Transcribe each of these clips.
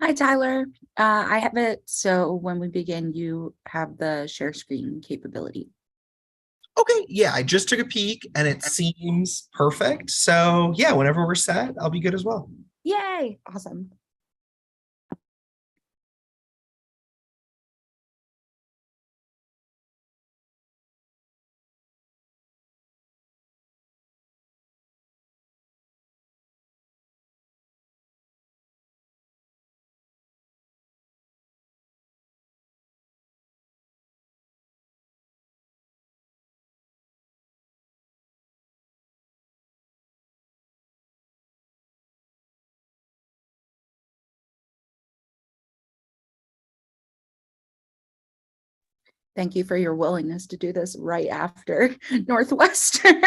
Hi, Tyler. I have it. So when we begin, you have the share screen capability. Okay, yeah, I just took a peek and it seems perfect. So, yeah, whenever we're set, I'll be good as well. Yay! Awesome. Thank you for your willingness to do this right after Northwestern.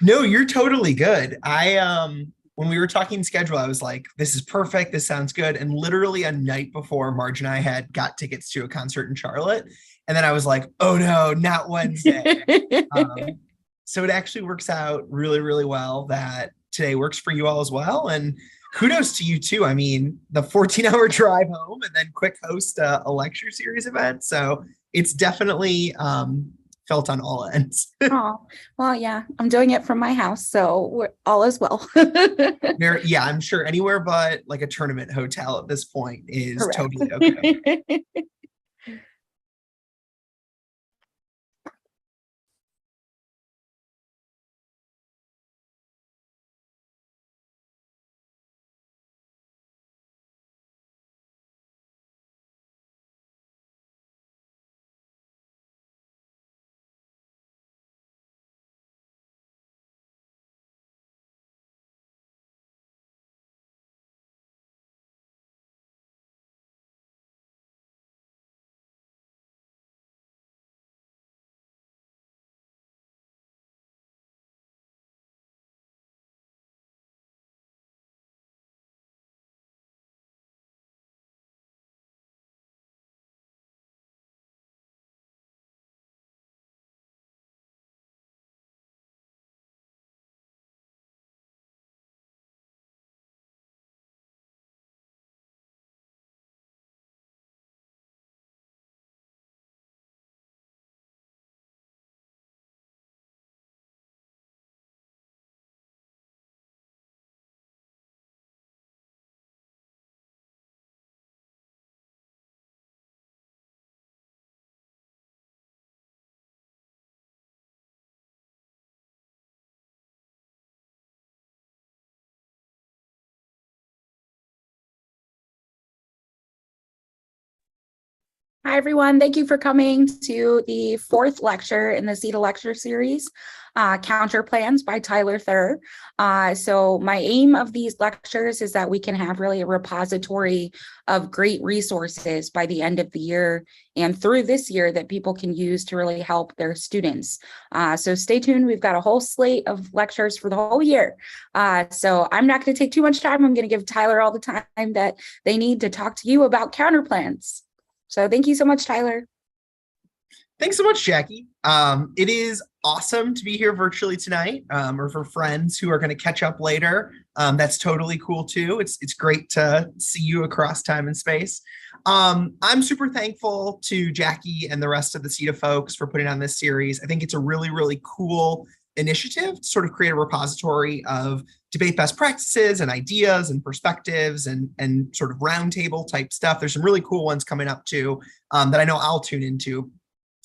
No, you're totally good. When we were talking schedule, I was like, this is perfect. This sounds good. And literally a night before, Marge and I had got tickets to a concert in Charlotte. And then I was like, oh no, not Wednesday. Um, so it actually works out really, really well that today works for you all as well. And kudos to you too. I mean, the 14-hour drive home and then quick host a lecture series event. So it's definitely felt on all ends. Oh, well, yeah, I'm doing it from my house, so we're all is well. Yeah, I'm sure anywhere but like a tournament hotel at this point is Correct. totally okay. Hi, everyone. Thank you for coming to the fourth lecture in the CEDA lecture series, Counterplans by Tyler Thur. So my aim of these lectures is that we can have really a repository of great resources by the end of the year and through this year that people can use to really help their students. So stay tuned. We've got a whole slate of lectures for the whole year. So I'm not going to take too much time. I'm going to give Tyler all the time that they need to talk to you about counterplans. So thank you so much, Tyler. Thanks so much, Jackie. It is awesome to be here virtually tonight, or for friends who are going to catch up later. That's totally cool too. It's great to see you across time and space. I'm super thankful to Jackie and the rest of the CETA folks for putting on this series. I think it's a really, really cool initiative to sort of create a repository of debate best practices and ideas and perspectives and sort of roundtable type stuff. There's some really cool ones coming up too, that I know I'll tune into.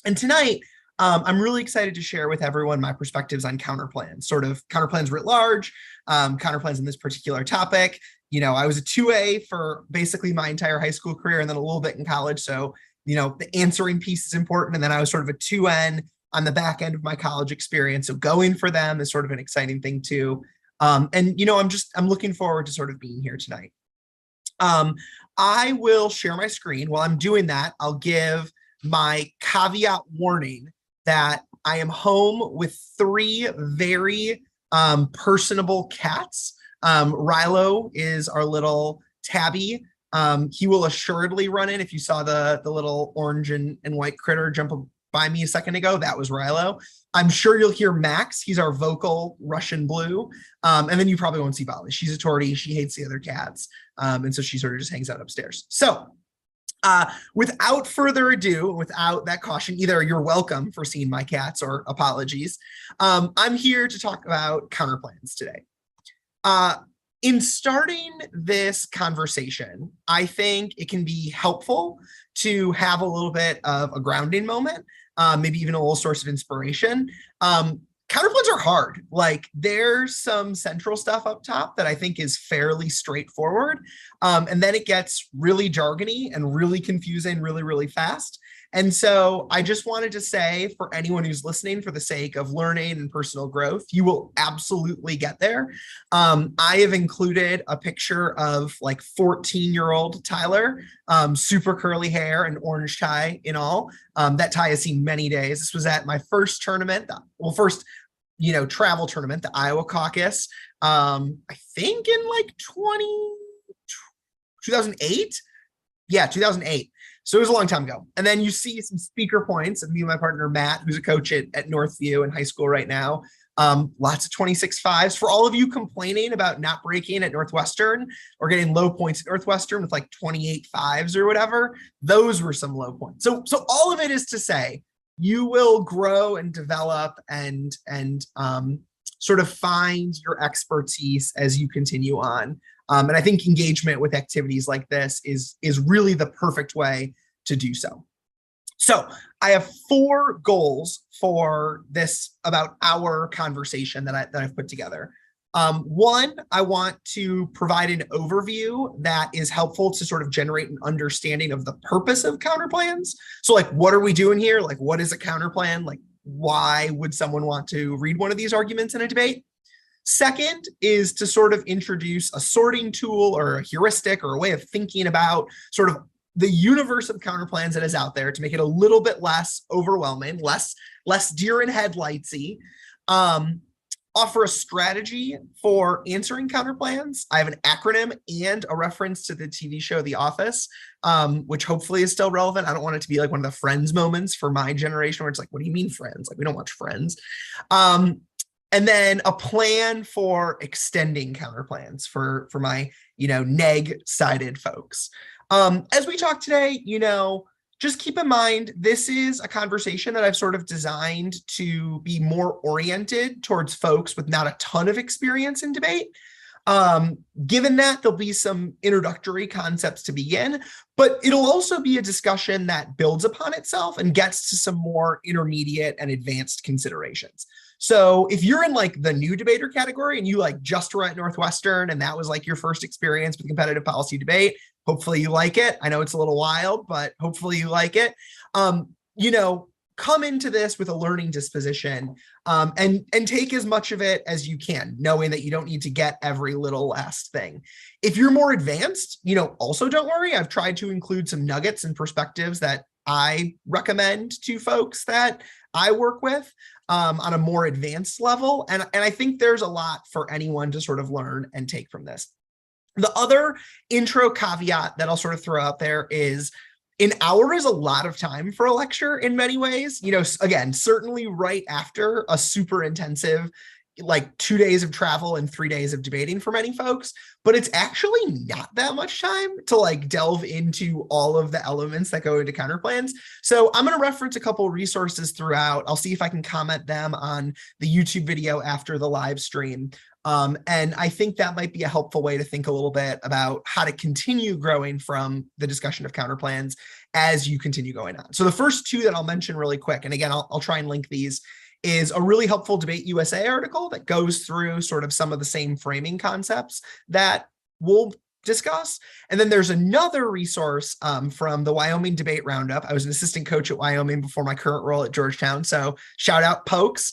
And tonight, I'm really excited to share with everyone my perspectives on counterplans, sort of counterplans writ large, counterplans in this particular topic. You know, I was a 2A for basically my entire high school career and then a little bit in college. So, you know, the answering piece is important. And then I was sort of a 2N on the back end of my college experience. So going for them is sort of an exciting thing too. And, you know, I'm looking forward to sort of being here tonight. Um, I will share my screen. While I'm doing that, I'll give my caveat warning that I am home with three very personable cats. Rilo is our little tabby. He will assuredly run in if you saw the little orange and white critter by me a second ago, that was Rilo. I'm sure you'll hear Max. He's our vocal Russian blue. And then you probably won't see Bali. She's a tortie. She hates the other cats. And so she sort of just hangs out upstairs. So without further ado, without that caution, either you're welcome for seeing my cats or apologies. I'm here to talk about counterplans today. In starting this conversation, I think it can be helpful to have a little bit of a grounding moment, maybe even a little source of inspiration. Counterplans are hard. Like there's some central stuff up top that I think is fairly straightforward. And then it gets really jargony and really confusing really, really fast. And so I just wanted to say for anyone who's listening, for the sake of learning and personal growth, you will absolutely get there. I have included a picture of like 14-year-old Tyler, super curly hair and orange tie in all. That tie has seen many days. This was at my first tournament, first travel tournament, the Iowa Caucus, I think in like 2008. Yeah, 2008. So it was a long time ago. And then you see some speaker points of me and my partner, Matt, who's a coach at Northview in high school right now. Lots of 26.5s. For all of you complaining about not breaking at Northwestern or getting low points at Northwestern with like 28.5s or whatever, those were some low points. So all of it is to say, you will grow and develop and sort of find your expertise as you continue on. And I think engagement with activities like this is really the perfect way to do so. So I have 4 goals for this about our conversation that I've put together. 1, I want to provide an overview that is helpful to sort of generate an understanding of the purpose of counterplans. So like, what are we doing here? Like, what is a counterplan? Like, why would someone want to read one of these arguments in a debate? Second is to sort of introduce a sorting tool or a heuristic or a way of thinking about sort of the universe of counterplans that is out there to make it a little bit less overwhelming, less deer in headlightsy. Offer a strategy for answering counterplans. I have an acronym and a reference to the TV show The Office, which hopefully is still relevant. I don't want it to be like one of the Friends moments for my generation where it's like, what do you mean Friends? Like we don't watch Friends. And then a plan for extending counterplans for my, neg-sided folks. As we talk today, just keep in mind, this is a conversation that I've sort of designed to be more oriented towards folks with not a ton of experience in debate. Given that there'll be some introductory concepts to begin, but it'll also be a discussion that builds upon itself and gets to some more intermediate and advanced considerations. So if you're in like the new debater category and you like just were at Northwestern and that was like your first experience with competitive policy debate, hopefully you like it. I know it's a little wild, but hopefully you like it. Come into this with a learning disposition and take as much of it as you can, knowing that you don't need to get every little last thing. If you're more advanced, also don't worry. I've tried to include some nuggets and perspectives that I recommend to folks that I work with on a more advanced level. And I think there's a lot for anyone to sort of learn and take from this. The other intro caveat that I'll sort of throw out there is an hour is a lot of time for a lecture in many ways. Again, certainly right after a super intensive, like 2 days of travel and 3 days of debating for many folks, but it's actually not that much time to like delve into all of the elements that go into counterplans. So I'm going to reference a couple of resources throughout. I'll see if I can comment them on the YouTube video after the live stream. And I think that might be a helpful way to think a little bit about how to continue growing from the discussion of counterplans as you continue going on. So the first 2 that I'll mention really quick, and again, I'll try and link these, is a really helpful Debate USA article that goes through sort of some of the same framing concepts that we'll discuss. And then there's another resource from the Wyoming Debate Roundup. I was an assistant coach at Wyoming before my current role at Georgetown. So shout out Pokes.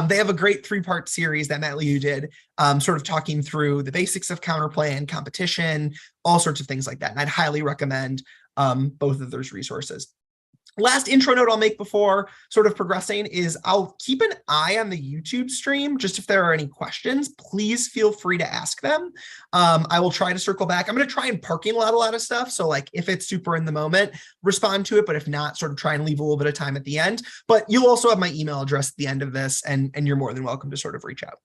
They have a great 3-part series that Matt Liu did, sort of talking through the basics of counterplan, competition, all sorts of things like that. And I'd highly recommend both of those resources. Last intro note I'll make before sort of progressing is I'll keep an eye on the YouTube stream. Just if there are any questions, please feel free to ask them. I will try to circle back. I'm going to try and parking lot a lot of stuff. So like if it's super in the moment, respond to it. But if not, sort of try and leave a little bit of time at the end. But you'll also have my email address at the end of this, and you're more than welcome to sort of reach out.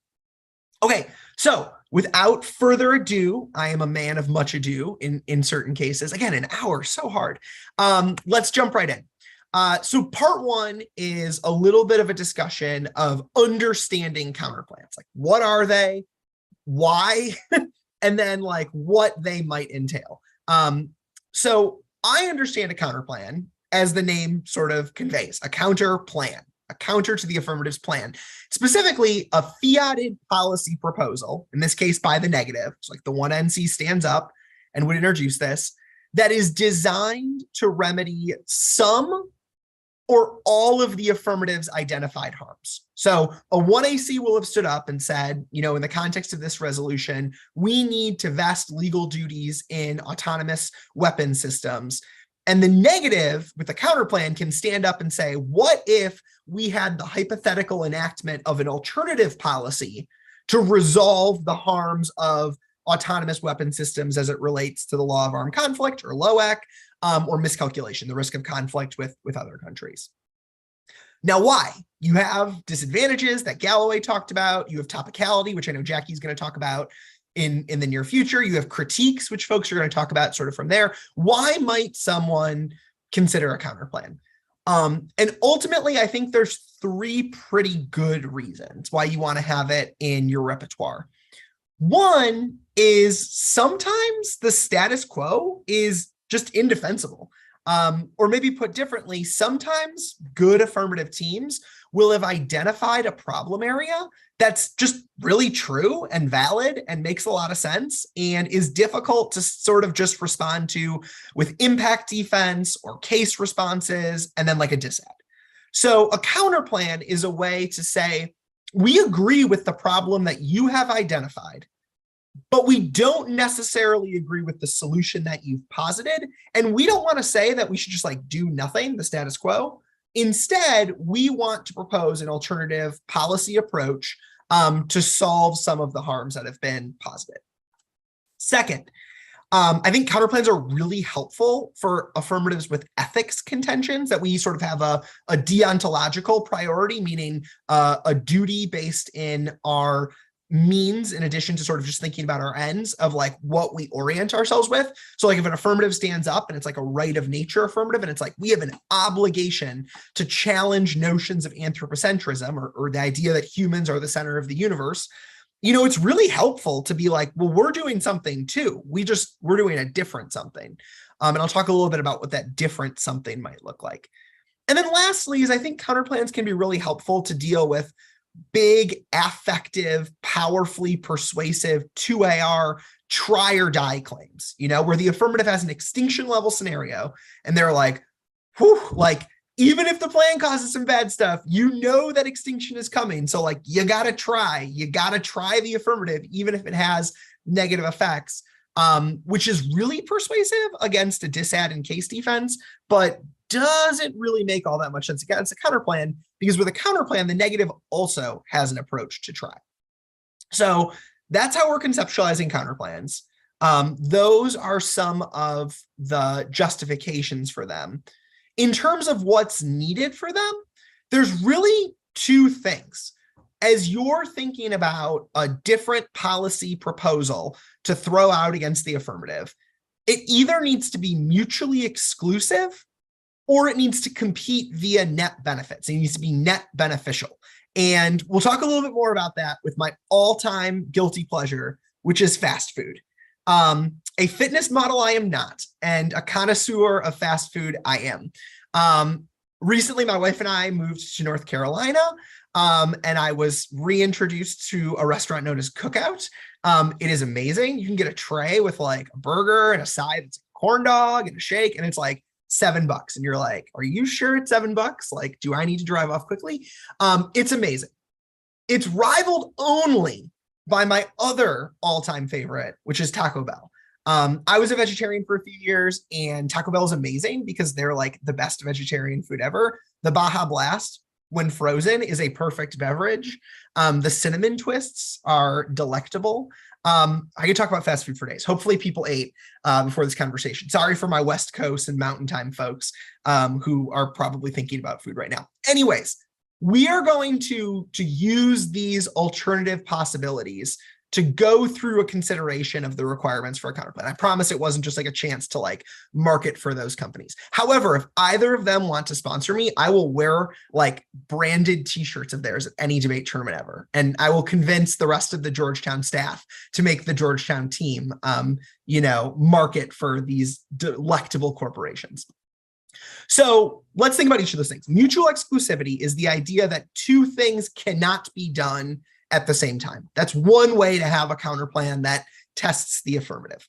Okay, so without further ado, I am a man of much ado in certain cases. Again, an hour, so hard. Let's jump right in. So part one is a little bit of a discussion of understanding counterplans. Like, what are they? Why? And then like what they might entail. So I understand a counterplan as the name sort of conveys, a counter plan, a counter to the affirmatives plan, specifically a fiated policy proposal, in this case by the negative. It's like the one NC stands up and would introduce this, that is designed to remedy some or all of the affirmatives identified harms. So a 1AC will have stood up and said, you know, in the context of this resolution, we need to vest legal duties in autonomous weapon systems. And the negative with the counterplan can stand up and say, what if we had the hypothetical enactment of an alternative policy to resolve the harms of autonomous weapon systems as it relates to the law of armed conflict, or LOAC, or miscalculation, the risk of conflict with other countries. Now, why? You have disadvantages that Galloway talked about. You have topicality, which I know Jackie's going to talk about in the near future. You have critiques, which folks are going to talk about sort of from there. Why might someone consider a counterplan? And ultimately, I think there's three pretty good reasons why you want to have it in your repertoire. One is sometimes the status quo is just indefensible. Or maybe put differently, sometimes good affirmative teams will have identified a problem area that's just really true and valid and makes a lot of sense and is difficult to sort of just respond to with impact defense or case responses and then like a disad. So a counterplan is a way to say, we agree with the problem that you have identified, but we don't necessarily agree with the solution that you've posited. And we don't want to say that we should just like do nothing, the status quo. Instead, we want to propose an alternative policy approach to solve some of the harms that have been posited. Second, I think counterplans are really helpful for affirmatives with ethics contentions, that we sort of have a deontological priority, meaning a duty based in our means, in addition to sort of just thinking about our ends of like what we orient ourselves with. So like if an affirmative stands up and it's like a right of nature affirmative, and it's like we have an obligation to challenge notions of anthropocentrism, or the idea that humans are the center of the universe, you know, it's really helpful to be like, well, we're doing something too. We're doing a different something. And I'll talk a little bit about what that different something might look like. And then lastly is I think counterplans can be really helpful to deal with big, affective, powerfully persuasive 2AR try or die claims, you know, where the affirmative has an extinction level scenario and they're like, whew, like, even if the plan causes some bad stuff, you know that extinction is coming. So like, you got to try the affirmative, even if it has negative effects, which is really persuasive against a disad and case defense, but doesn't really make all that much sense against a counterplan, because with a counterplan, the negative also has an approach to try. So that's how we're conceptualizing counterplans. Those are some of the justifications for them. In terms of what's needed for them, there's really two things. As you're thinking about a different policy proposal to throw out against the affirmative, it either needs to be mutually exclusive or it needs to compete via net benefits. It needs to be net beneficial. And we'll talk a little bit more about that with my all-time guilty pleasure, which is fast food. A fitness model I am not, and a connoisseur of fast food I am. Recently, my wife and I moved to North Carolina, and I was reintroduced to a restaurant known as Cookout. It is amazing. You can get a tray with like a burger and a side, it's a corn dog and a shake, and it's like $7. And you're like, are you sure it's $7? Like, do I need to drive off quickly? It's amazing. It's rivaled only by my other all-time favorite, which is Taco Bell. I was a vegetarian for a few years, and Taco Bell is amazing because they're like the best vegetarian food ever. The Baja Blast, when frozen, is a perfect beverage. The cinnamon twists are delectable. I could talk about fast food for days. Hopefully people ate before this conversation. Sorry for my West Coast and Mountain Time folks who are probably thinking about food right now. Anyways, we are going to use these alternative possibilities to go through a consideration of the requirements for a counterplan. I promise it wasn't just like a chance to like market for those companies. However, if either of them want to sponsor me, I will wear like branded t-shirts of theirs at any debate tournament ever. And I will convince the rest of the Georgetown staff to make the Georgetown team, market for these delectable corporations. So let's think about each of those things. Mutual exclusivity is the idea that two things cannot be done at the same time. That's one way to have a counterplan that tests the affirmative.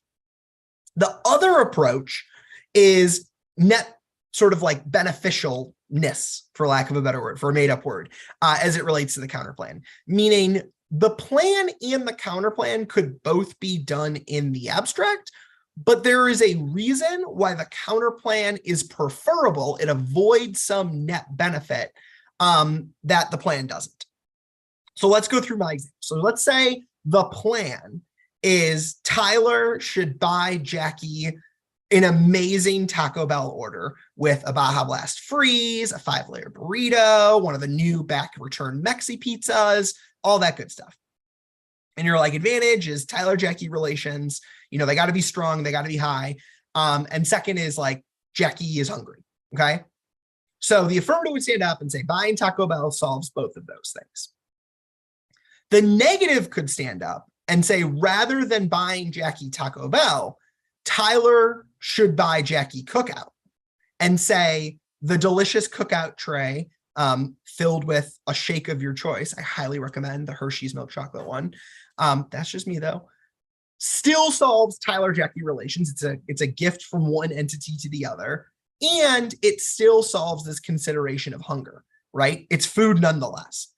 The other approach is net sort of like beneficialness, for lack of a better word, for a made-up word, as it relates to the counterplan, meaning the plan and the counterplan could both be done in the abstract, but there is a reason why the counterplan is preferable. It avoids some net benefit that the plan doesn't. So let's go through my example. So let's say the plan is Tyler should buy Jackie an amazing Taco Bell order with a Baja Blast freeze, a 5-layer burrito, one of the new back return Mexi pizzas, all that good stuff. And your like advantage is Tyler-Jackie relations. They got to be strong. They got to be high. And second is like Jackie is hungry. Okay. So the affirmative would stand up and say buying Taco Bell solves both of those things. The negative could stand up and say, rather than buying Jackie Taco Bell, Tyler should buy Jackie Cookout and say the delicious Cookout tray filled with a shake of your choice. I highly recommend the Hershey's milk chocolate one. That's just me though. Still solves Tyler-Jackie relations. It's a gift from one entity to the other. And it still solves this consideration of hunger, right? It's food nonetheless.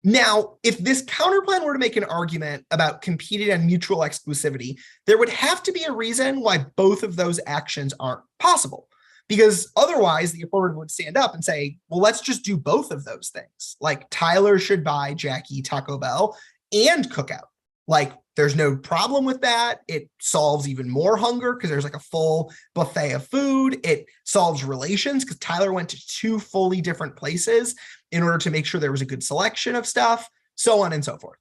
Now, if this counterplan were to make an argument about competing on mutual exclusivity, there would have to be a reason why both of those actions aren't possible. Because otherwise, the affirmative would stand up and say, well, let's just do both of those things. Like Tyler should buy Jackie Taco Bell and Cookout. Like there's no problem with that. It solves even more hunger because there's like a full buffet of food. It solves relations because Tyler went to two fully different places in order to make sure there was a good selection of stuff, so on and so forth.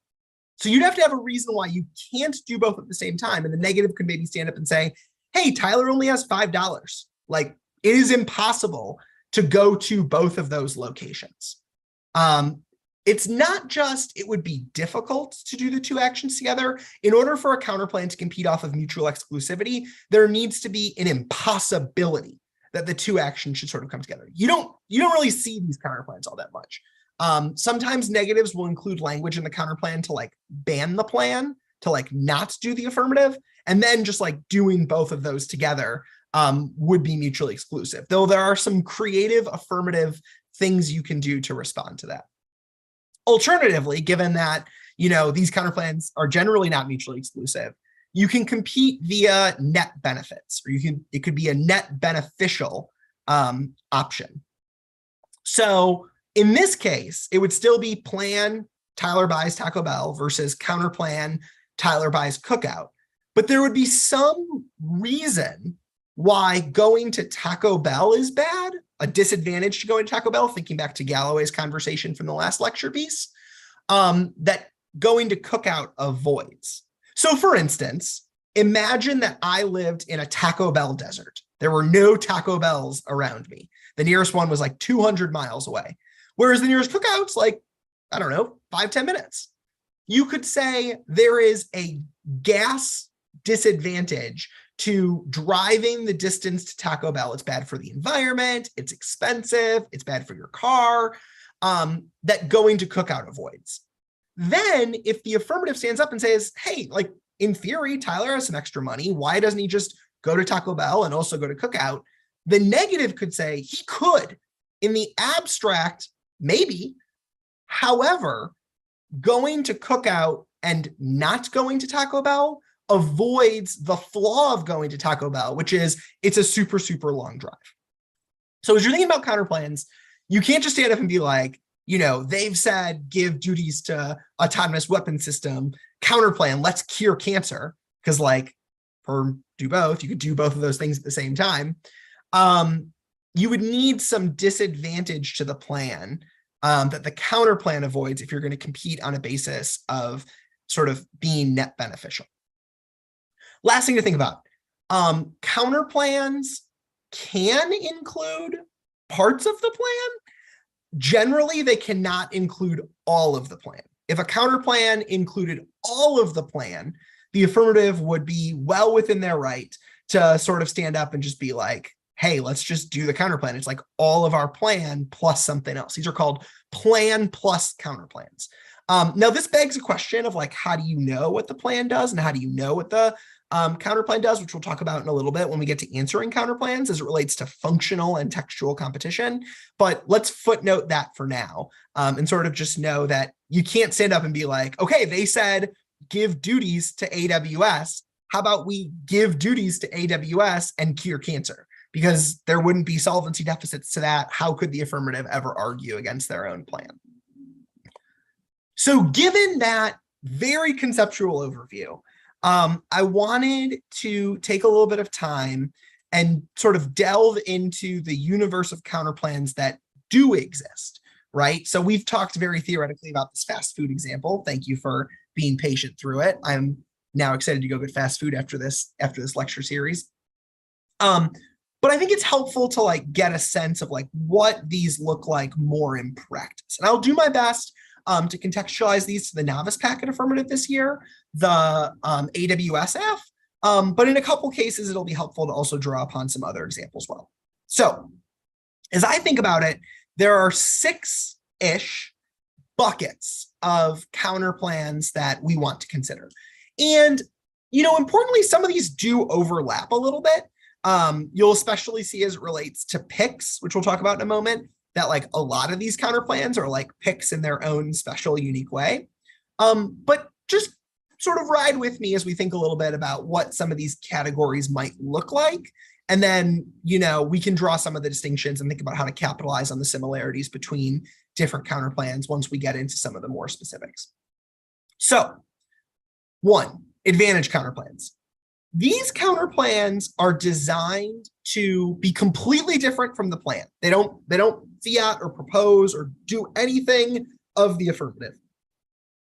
So you'd have to have a reason why you can't do both at the same time. And the negative could maybe stand up and say, hey, Tyler only has $5. Like it is impossible to go to both of those locations. It's not just it would be difficult to do the two actions together. In order for a counterplan to compete off of mutual exclusivity, there needs to be an impossibility that the two actions should sort of come together. You don't really see these counterplans all that much. Sometimes negatives will include language in the counterplan to like ban the plan, to like not do the affirmative, and then just like doing both of those together would be mutually exclusive. Though there are some creative affirmative things you can do to respond to that. Alternatively, given that, these counterplans are generally not mutually exclusive, you can compete via net benefits, or it could be a net beneficial option. So in this case, it would still be plan Tyler buys Taco Bell versus counterplan Tyler buys Cookout. But there would be some reason why going to Taco Bell is bad, a disadvantage to going to Taco Bell, thinking back to Galloway's conversation from the last lecture piece, that going to Cookout avoids. So for instance, imagine that I lived in a Taco Bell desert. There were no Taco Bells around me. The nearest one was like 200 miles away. Whereas the nearest Cookout's like, 5-10 minutes. You could say there is a gas disadvantage to driving the distance to Taco Bell. It's bad for the environment, it's expensive, it's bad for your car, that going to Cookout avoids. Then if the affirmative stands up and says, hey, like in theory, Tyler has some extra money, why doesn't he just go to Taco Bell and also go to Cookout? The negative could say he could. In the abstract, maybe. However, going to Cookout and not going to Taco Bell avoids the flaw of going to Taco Bell, which is it's a super, super long drive. So as you're thinking about counterplans, you can't just stand up and be like, they've said give duties to autonomous weapon system, counterplan, let's cure cancer. Because or do both, you could do both of those things at the same time. You would need some disadvantage to the plan that the counterplan avoids if you're going to compete on a basis of sort of being net beneficial. Last thing to think about, counterplans can include parts of the plan. Generally, they cannot include all of the plan. If a counterplan included all of the plan, the affirmative would be well within their right to sort of stand up and just be like, hey, let's just do the counterplan. It's like all of our plan plus something else. These are called plan plus counterplans. Now, this begs a question of how do you know what the plan does and how do you know what the counterplan does, which we'll talk about in a little bit when we get to answering counterplans as it relates to functional and textual competition. But let's footnote that for now and sort of just know that you can't stand up and be like, okay, they said give duties to AWS. How about we give duties to AWS and cure cancer? Because there wouldn't be solvency deficits to that. How could the affirmative ever argue against their own plan? So given that very conceptual overview, I wanted to take a little bit of time and sort of delve into the universe of counterplans that do exist, right? So we've talked very theoretically about this fast food example. Thank you for being patient through it. I'm now excited to go get fast food after this lecture series. But I think it's helpful to get a sense of what these look like more in practice. And I'll do my best to contextualize these to the novice packet affirmative this year, the AWSF, but in a couple cases, it'll be helpful to also draw upon some other examples well. So as I think about it, there are 6-ish buckets of counterplans that we want to consider. And, importantly, some of these do overlap a little bit. You'll especially see as it relates to picks, which we'll talk about in a moment, that a lot of these counterplans are picks in their own special, unique way. But just sort of ride with me as we think a little bit about what some of these categories might look like. And then, we can draw some of the distinctions and think about how to capitalize on the similarities between different counterplans once we get into some of the more specifics. So, 1, advantage counterplans. These counterplans are designed to be completely different from the plan. They don't fiat or propose or do anything of the affirmative.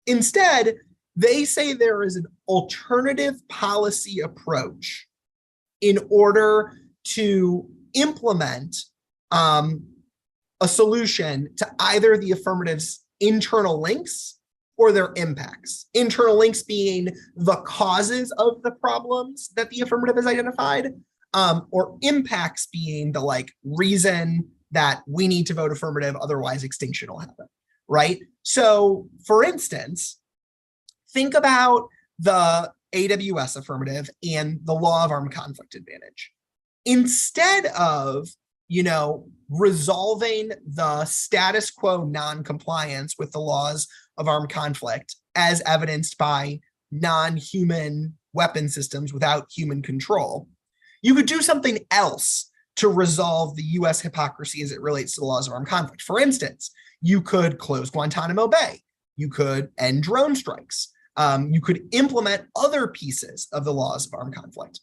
Instead, they say there is an alternative policy approach in order to implement a solution to either the affirmative's internal links or their impacts. Internal links being the causes of the problems that the affirmative has identified, or impacts being the reason that we need to vote affirmative, otherwise extinction will happen, right? So for instance, think about the AWS affirmative and the law of armed conflict advantage. Instead of, resolving the status quo non-compliance with the laws of armed conflict as evidenced by non-human weapon systems without human control, you could do something else to resolve the US hypocrisy as it relates to the laws of armed conflict. For instance, you could close Guantanamo Bay. You could end drone strikes. You could implement other pieces of the laws of armed conflict.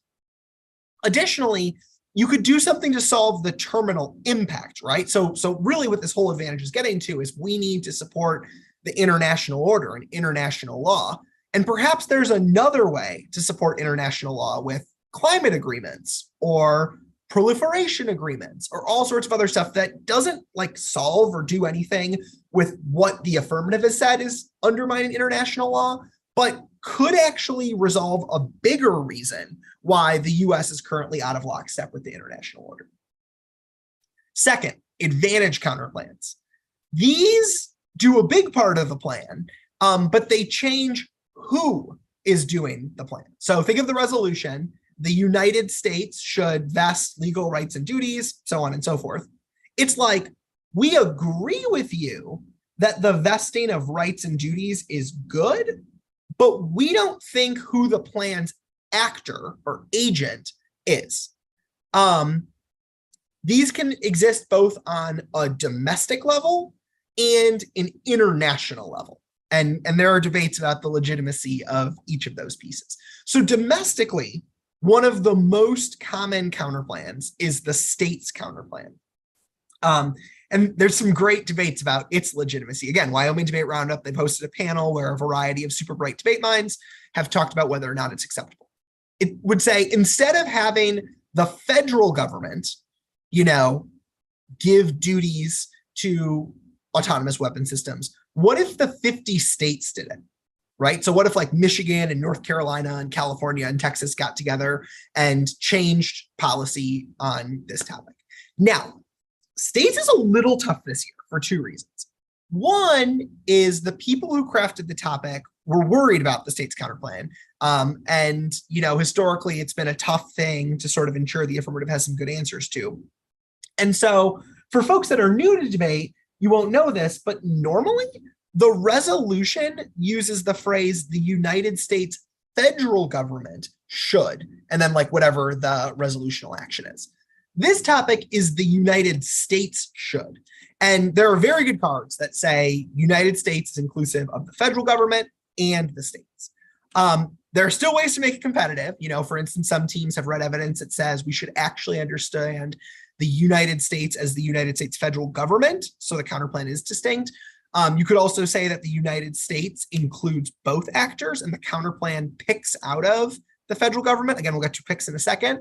Additionally, you could do something to solve the terminal impact, right? So really what this whole advantage is getting to is we need to support the international order and international law. And perhaps there's another way to support international law with climate agreements or proliferation agreements or all sorts of other stuff that doesn't solve or do anything with what the affirmative has said is undermining international law, but could actually resolve a bigger reason why the US is currently out of lockstep with the international order. Second, advantage counterplans. These do a big part of the plan, but they change who is doing the plan. So think of the resolution. The United States should vest legal rights and duties, so on and so forth. It's we agree with you that the vesting of rights and duties is good, but we don't think who the plan's actor or agent is. These can exist both on a domestic level and an international level. And there are debates about the legitimacy of each of those pieces. So domestically, one of the most common counterplans is the state's counterplan. And there's some great debates about its legitimacy. Again, Wyoming Debate Roundup, they've hosted a panel where a variety of super bright debate minds have talked about whether or not it's acceptable. It would say, instead of having the federal government, give duties to autonomous weapon systems, what if the 50 states did it? Right? So what if like Michigan and North Carolina and California and Texas got together and changed policy on this topic? Now, states is a little tough this year for two reasons. One is the people who crafted the topic were worried about the state's counterplan. And historically, it's been a tough thing to sort of ensure the affirmative has some good answers to. And so for folks that are new to debate, you won't know this, but normally the resolution uses the phrase the United States federal government should, and then like whatever the resolutional action is. This topic is the United States should. And there are very good cards that say United States is inclusive of the federal government and the states. There are still ways to make it competitive. For instance, some teams have read evidence that says we should actually understand the United States as the United States federal government, so the counterplan is distinct. You could also say that the United States includes both actors and the counterplan picks out of the federal government. Again, we'll get to picks in a second.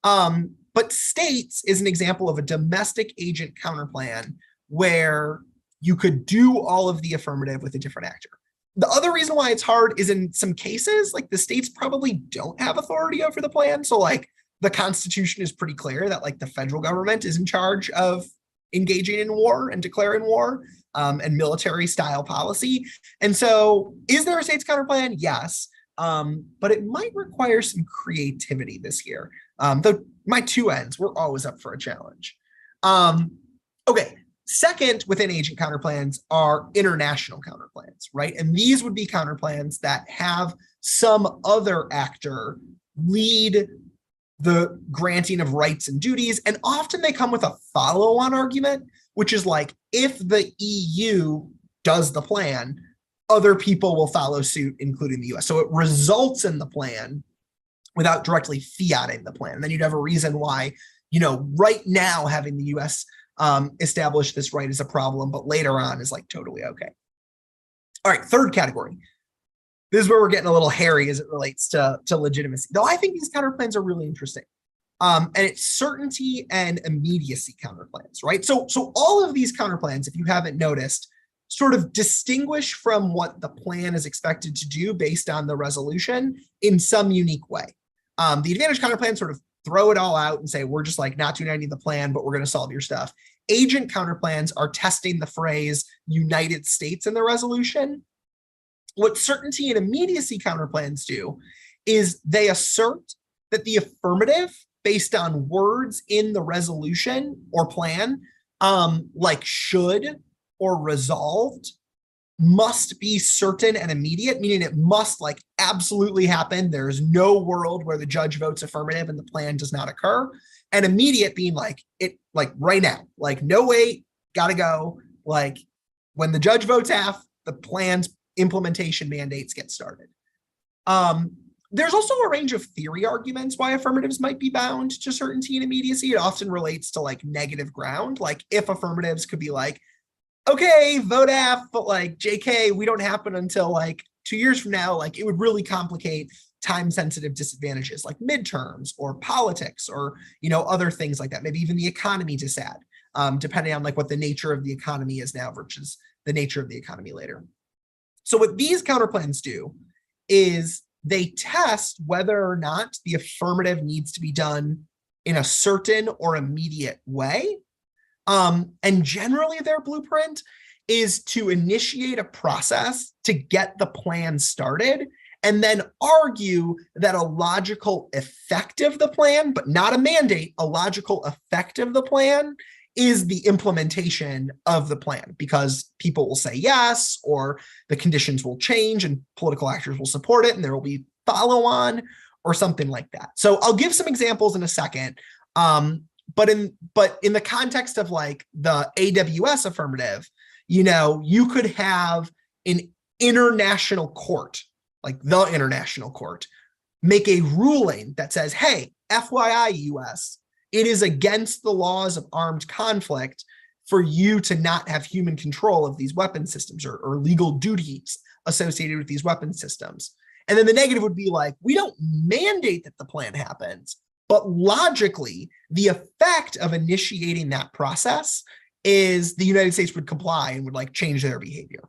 But states is an example of a domestic agent counterplan where you could do all of the affirmative with a different actor. The other reason why it's hard is in some cases, like the states probably don't have authority over the plan. So like the Constitution is pretty clear that like the federal government is in charge of engaging in war and declaring war and military style policy. And so is there a state's counterplan? Yes. But it might require some creativity this year. Though my two ends, we're always up for a challenge. Okay, second within agent counterplans are international counterplans, right? And these would be counterplans that have some other actor lead the granting of rights and duties. And often they come with a follow-on argument, which is like, if the EU does the plan, other people will follow suit, including the US. So it results in the plan without directly fiating the plan. And then you'd have a reason why, right now having the US establish this right is a problem, but later on is like totally okay. All right, third category. This is where we're getting a little hairy as it relates to legitimacy. Though I think these counterplans are really interesting. And it's certainty and immediacy counterplans, right? So all of these counterplans, if you haven't noticed, sort of distinguish from what the plan is expected to do based on the resolution in some unique way. The advantage counterplans sort of throw it all out and say, we're just like not doing any of the plan, but we're going to solve your stuff. Agent counterplans are testing the phrase United States in the resolution. What certainty and immediacy counterplans do is they assert that the affirmative based on words in the resolution or plan, like should or resolved, must be certain and immediate, meaning it must like absolutely happen. There's no world where the judge votes affirmative and the plan does not occur. And immediate being like it, like right now, like no wait, gotta go. Like when the judge votes half, the plan's implementation mandates get started. There's also a range of theory arguments why affirmatives might be bound to certainty and immediacy. It often relates to like negative ground, like if affirmatives could be like, okay, vote F, but like JK, we don't happen until like 2 years from now, like it would really complicate time-sensitive disadvantages like midterms or politics or, other things like that. Maybe even the economy to SAD, depending on like what the nature of the economy is now versus the nature of the economy later. So what these counterplans do is they test whether or not the affirmative needs to be done in a certain or immediate way. And generally their blueprint is to initiate a process to get the plan started and then argue that a logical effect of the plan, but not a mandate, a logical effect of the plan is the implementation of the plan, because people will say yes, or the conditions will change and political actors will support it and there will be follow on, or something like that. So I'll give some examples in a second. But in the context of like the AWS affirmative, you could have an international court, like the international court, make a ruling that says, hey, FYI, US, it is against the laws of armed conflict for you to not have human control of these weapon systems or legal duties associated with these weapon systems. And then the negative would be like, we don't mandate that the plan happens, but logically, the effect of initiating that process is the United States would comply and would like change their behavior.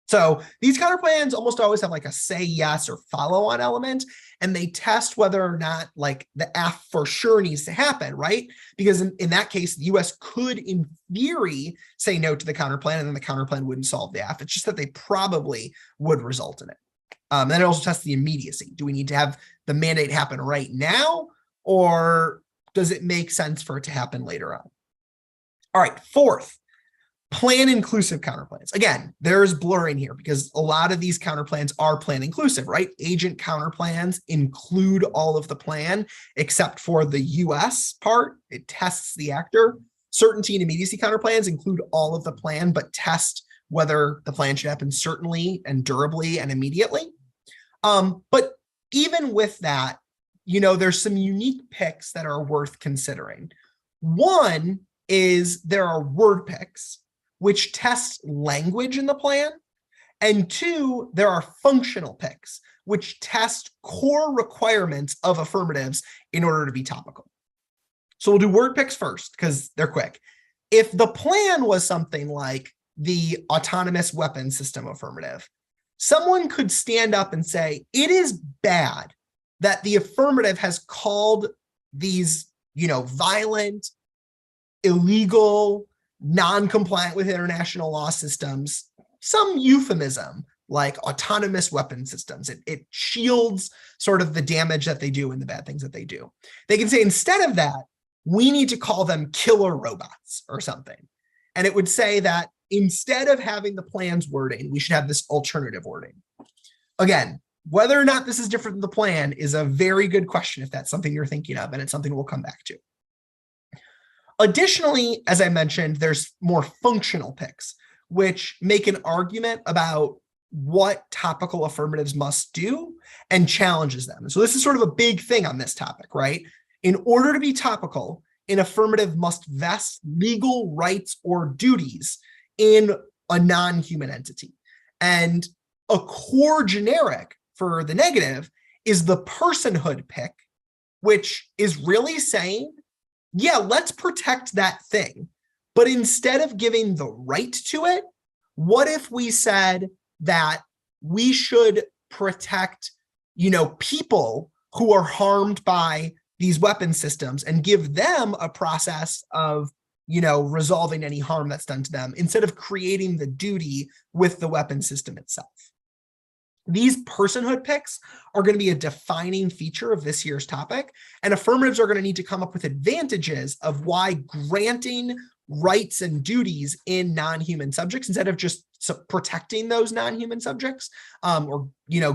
So these counterplans almost always have like a say yes or follow on element, and they test whether or not like the F for sure needs to happen, right? Because in that case, the US could, in theory, say no to the counterplan, and then the counterplan wouldn't solve the F. It's just that they probably would result in it. Then it also tests the immediacy. Do we need to have the mandate happen right now, or does it make sense for it to happen later on? All right, fourth, plan inclusive counterplans. Again, there's blurring here because a lot of these counterplans are plan inclusive, right? Agent counterplans include all of the plan except for the US part. It tests the actor. Certainty and immediacy counterplans include all of the plan, but test whether the plan should happen certainly and durably and immediately. But even with that, there's some unique picks that are worth considering. One is there are word picks, which test language in the plan. And two, there are functional picks, which test core requirements of affirmatives in order to be topical. So we'll do word picks first because they're quick. If the plan was something like the autonomous weapon system affirmative, someone could stand up and say, it is bad that the affirmative has called these, violent, illegal, non-compliant with international law systems some euphemism like autonomous weapon systems. It shields sort of the damage that they do and the bad things that they do. They can say, instead of that, we need to call them killer robots or something. And it would say that instead of having the plan's wording, we should have this alternative wording. Again, whether or not this is different than the plan is a very good question if that's something you're thinking of, and it's something we'll come back to. Additionally, as I mentioned, there's more functional picks, which make an argument about what topical affirmatives must do and challenges them. So this is sort of a big thing on this topic, right? In order to be topical, an affirmative must vest legal rights or duties in a non-human entity. And a core generic for the negative is the personhood pick, which is really saying, yeah, let's protect that thing. But instead of giving the right to it, what if we said that we should protect, people who are harmed by these weapon systems and give them a process of, resolving any harm that's done to them instead of creating the duty with the weapon system itself. These personhood picks are going to be a defining feature of this year's topic, and affirmatives are going to need to come up with advantages of why granting rights and duties in non-human subjects instead of just protecting those non-human subjects, or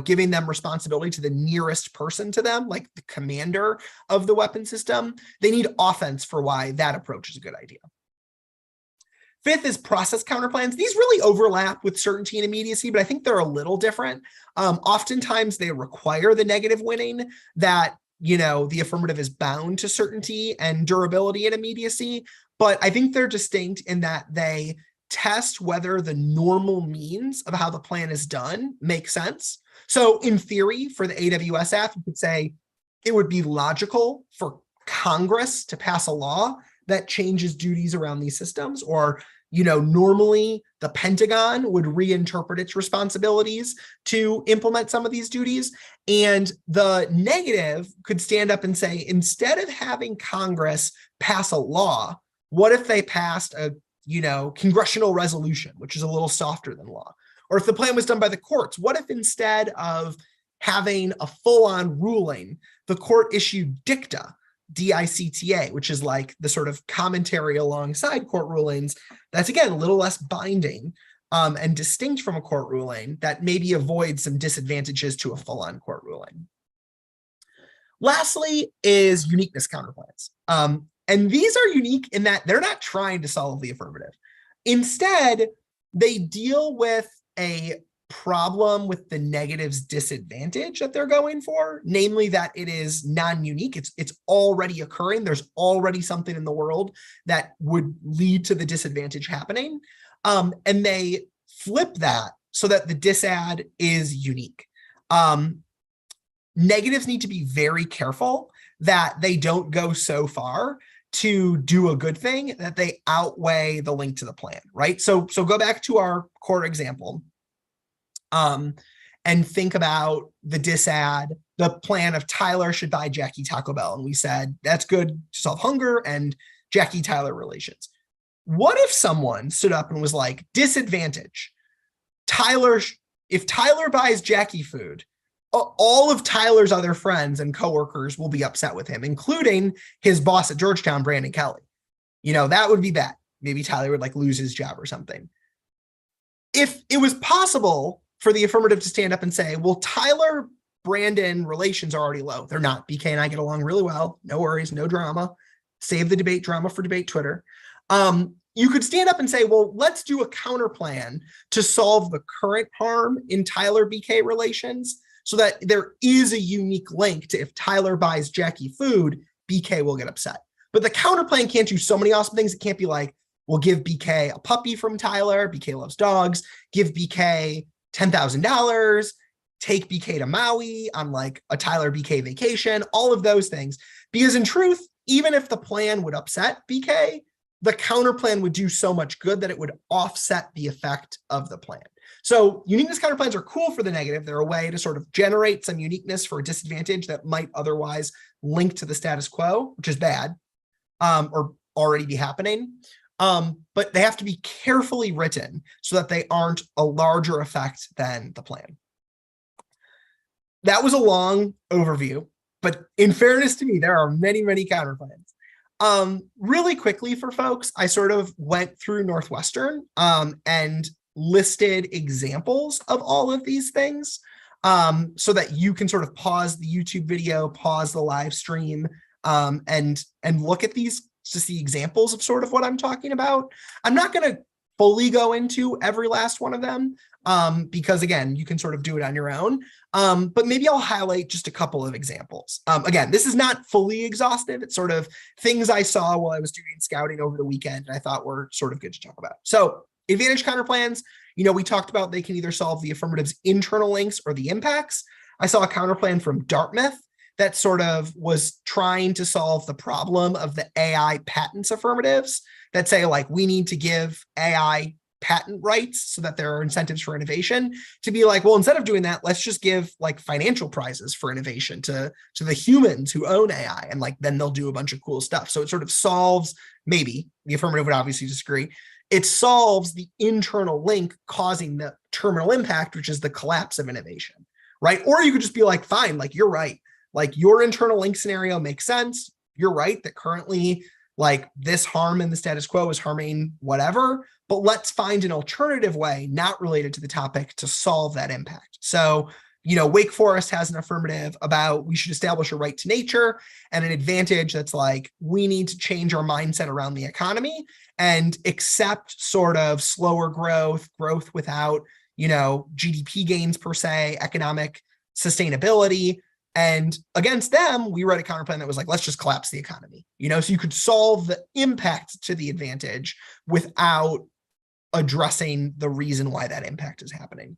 giving them responsibility to the nearest person to them, like the commander of the weapon system. They need offense for why that approach is a good idea. Fifth is process counterplans. These really overlap with certainty and immediacy, but I think they're a little different. Oftentimes they require the negative winning that, the affirmative is bound to certainty and durability and immediacy, but I think they're distinct in that they test whether the normal means of how the plan is done makes sense. So in theory, for the AWSF, you could say it would be logical for Congress to pass a law that changes duties around these systems, or normally the Pentagon would reinterpret its responsibilities to implement some of these duties. And the negative could stand up and say, instead of having Congress pass a law, what if they passed a congressional resolution, which is a little softer than law? Or if the plan was done by the courts, what if instead of having a full-on ruling, the court issued dicta, DICTA, which is like the sort of commentary alongside court rulings that's, again, a little less binding and distinct from a court ruling that maybe avoids some disadvantages to a full-on court ruling. Lastly is uniqueness counterplans. And these are unique in that they're not trying to solve the affirmative. Instead, they deal with a problem with the negative's disadvantage that they're going for, namely that it is non-unique. It's already occurring. There's already something in the world that would lead to the disadvantage happening. And they flip that so that the disad is unique. Negatives need to be very careful that they don't go so far to do a good thing that they outweigh the link to the plan, right? So go back to our core example and think about the disad, the plan of Tyler should buy Jackie Taco Bell. And we said, that's good to solve hunger and Jackie-Tyler relations. What if someone stood up and was like, disadvantage, if Tyler buys Jackie food, all of Tyler's other friends and coworkers will be upset with him, including his boss at Georgetown, Brandon Kelly. That would be bad. Maybe Tyler would lose his job or something. If it was possible for the affirmative to stand up and say, well, Tyler, Brandon relations are already low. They're not. BK and I get along really well. No worries, no drama. Save the debate drama for debate Twitter. You could stand up and say, well, let's do a counter plan to solve the current harm in Tyler BK relations so that there is a unique link to if Tyler buys Jackie food, BK will get upset. But the counter plan can't do so many awesome things. It can't be like, we'll give BK a puppy from Tyler. BK loves dogs. Give BK $10,000. Take BK to Maui on a Tyler BK vacation. All of those things. Because in truth, even if the plan would upset BK, the counter plan would do so much good that it would offset the effect of the plan. So uniqueness counterplans are cool for the negative. They're a way to sort of generate some uniqueness for a disadvantage that might otherwise link to the status quo, which is bad, or already be happening. But they have to be carefully written so that they aren't a larger effect than the plan. That was a long overview, but in fairness to me, there are many, many counterplans. Really quickly for folks, I sort of went through Northwestern and listed examples of all of these things so that you can sort of pause the YouTube video, pause the live stream, and look at these to see examples of sort of what I'm talking about. I'm not going to fully go into every last one of them because, again, you can sort of do it on your own. But maybe I'll highlight just a couple of examples. Again, this is not fully exhaustive. It's sort of things I saw while I was doing scouting over the weekend and I thought were sort of good to talk about. So advantage counterplans, we talked about they can either solve the affirmative's internal links or the impacts. I saw a counterplan from Dartmouth that sort of was trying to solve the problem of the AI patents affirmatives that say, we need to give AI patent rights so that there are incentives for innovation, to be well, instead of doing that, let's just give financial prizes for innovation to the humans who own AI. And then they'll do a bunch of cool stuff. So it sort of solves, maybe the affirmative would obviously disagree. It solves the internal link causing the terminal impact, which is the collapse of innovation, right? Or you could just be fine, you're right. Your internal link scenario makes sense. You're right that currently this harm in the status quo is harming whatever, but let's find an alternative way not related to the topic to solve that impact. So, Wake Forest has an affirmative about we should establish a right to nature and an advantage that's we need to change our mindset around the economy and accept sort of slower growth without, GDP gains per se, economic sustainability. And against them, we read a counterplan that was let's just collapse the economy, so you could solve the impact to the advantage without addressing the reason why that impact is happening.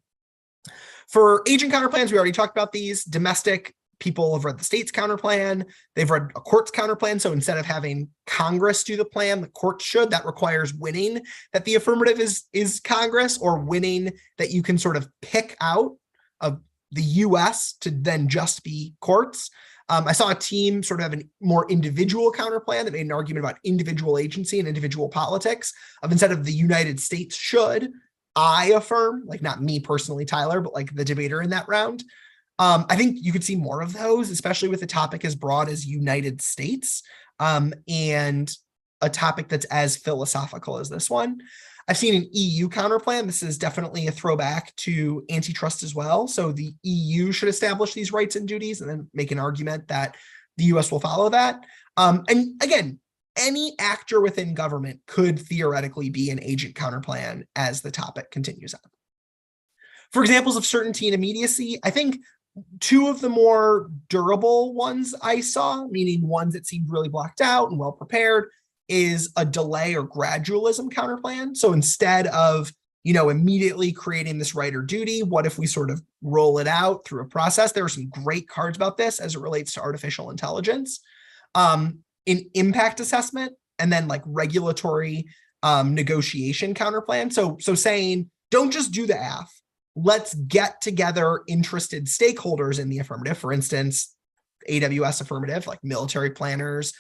For agent counterplans, we already talked about these. Domestic people have read the state's counterplan. They've read a court's counterplan. So instead of having Congress do the plan, the court should. That requires winning that the affirmative is Congress, or winning that you can sort of pick out of the US to then just be courts. I saw a team sort of have a more individual counterplan that made an argument about individual agency and individual politics of instead of the United States should, I affirm, not me personally, Tyler, but the debater in that round. I think you could see more of those, especially with a topic as broad as United States and a topic that's as philosophical as this one. I've seen an EU counterplan. This is definitely a throwback to antitrust as well. So the EU should establish these rights and duties and then make an argument that the US will follow that. And again, any actor within government could theoretically be an agent counterplan as the topic continues on. For examples of certainty and immediacy, I think two of the more durable ones I saw, meaning ones that seemed really blocked out and well prepared, is a delay or gradualism counterplan. So instead of, immediately creating this right or duty, what if we sort of roll it out through a process? There are some great cards about this as it relates to artificial intelligence. In impact assessment, and then like regulatory negotiation counterplan. So saying, don't just do the AF. Let's get together interested stakeholders in the affirmative. For instance, AWS affirmative, like military planners,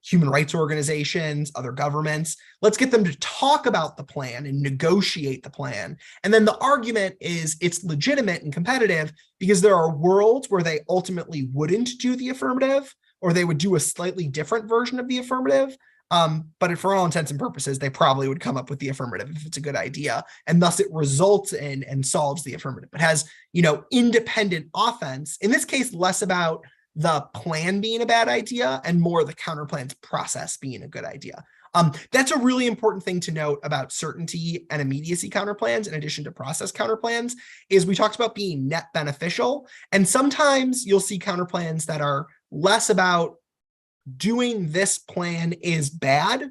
human rights organizations, other governments. Let's get them to talk about the plan and negotiate the plan. And then the argument is it's legitimate and competitive because there are worlds where they ultimately wouldn't do the affirmative, or they would do a slightly different version of the affirmative. But for all intents and purposes, they probably would come up with the affirmative if it's a good idea. And thus it results in and solves the affirmative. It has, independent offense, in this case, less about the plan being a bad idea and more the counterplans process being a good idea. That's a really important thing to note about certainty and immediacy counterplans, in addition to process counterplans, is we talked about being net beneficial. And sometimes you'll see counterplans that are less about doing this plan is bad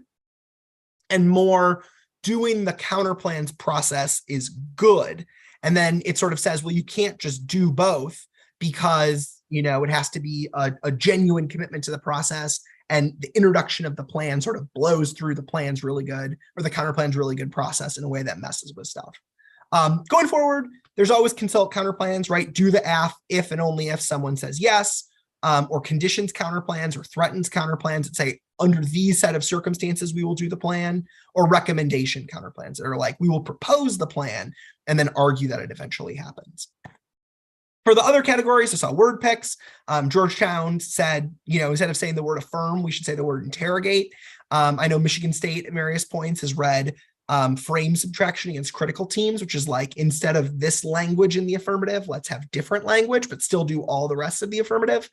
and more doing the counterplans process is good. And then it sort of says, well, you can't just do both because, it has to be a genuine commitment to the process, and the introduction of the plan sort of blows through the plan's really good, or the counterplan's really good process in a way that messes with stuff. Going forward, there's always consult counterplans, right? Do the AF if and only if someone says yes, or conditions counterplans or threatens counterplans that say, under these set of circumstances, we will do the plan, or recommendation counterplans that are like, we will propose the plan and then argue that it eventually happens. For the other categories, I saw word picks. Georgetown said, instead of saying the word affirm, we should say the word interrogate. I know Michigan State at various points has read frame subtraction against critical teams, which is like, instead of this language in the affirmative, let's have different language, but still do all the rest of the affirmative.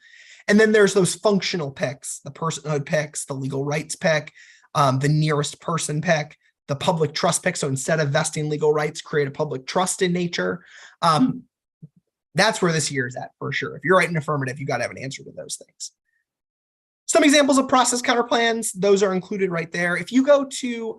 And then there's those functional picks, the personhood picks, the legal rights pick, the nearest person pick, the public trust pick. So instead of vesting legal rights, create a public trust in nature. That's where this year is at for sure. If you're writing affirmative, you got to have an answer to those things. Some examples of process counterplans, those are included right there. If you go to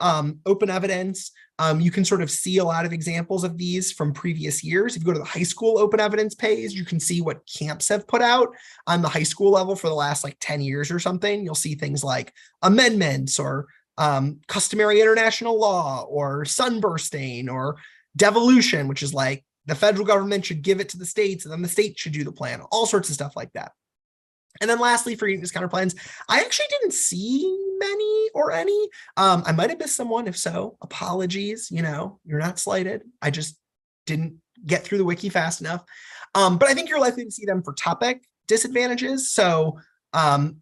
open evidence, you can sort of see a lot of examples of these from previous years. If you go to the high school open evidence page, you can see what camps have put out on the high school level for the last 10 years or something. You'll see things like amendments or customary international law or sunbursting or devolution, which is like the federal government should give it to the states and then the state should do the plan, all sorts of stuff like that. And then lastly, for uniqueness counterplans, I actually didn't see many or any. I might have missed someone. If so, apologies. You're not slighted. I just didn't get through the wiki fast enough. But I think you're likely to see them for topic disadvantages. So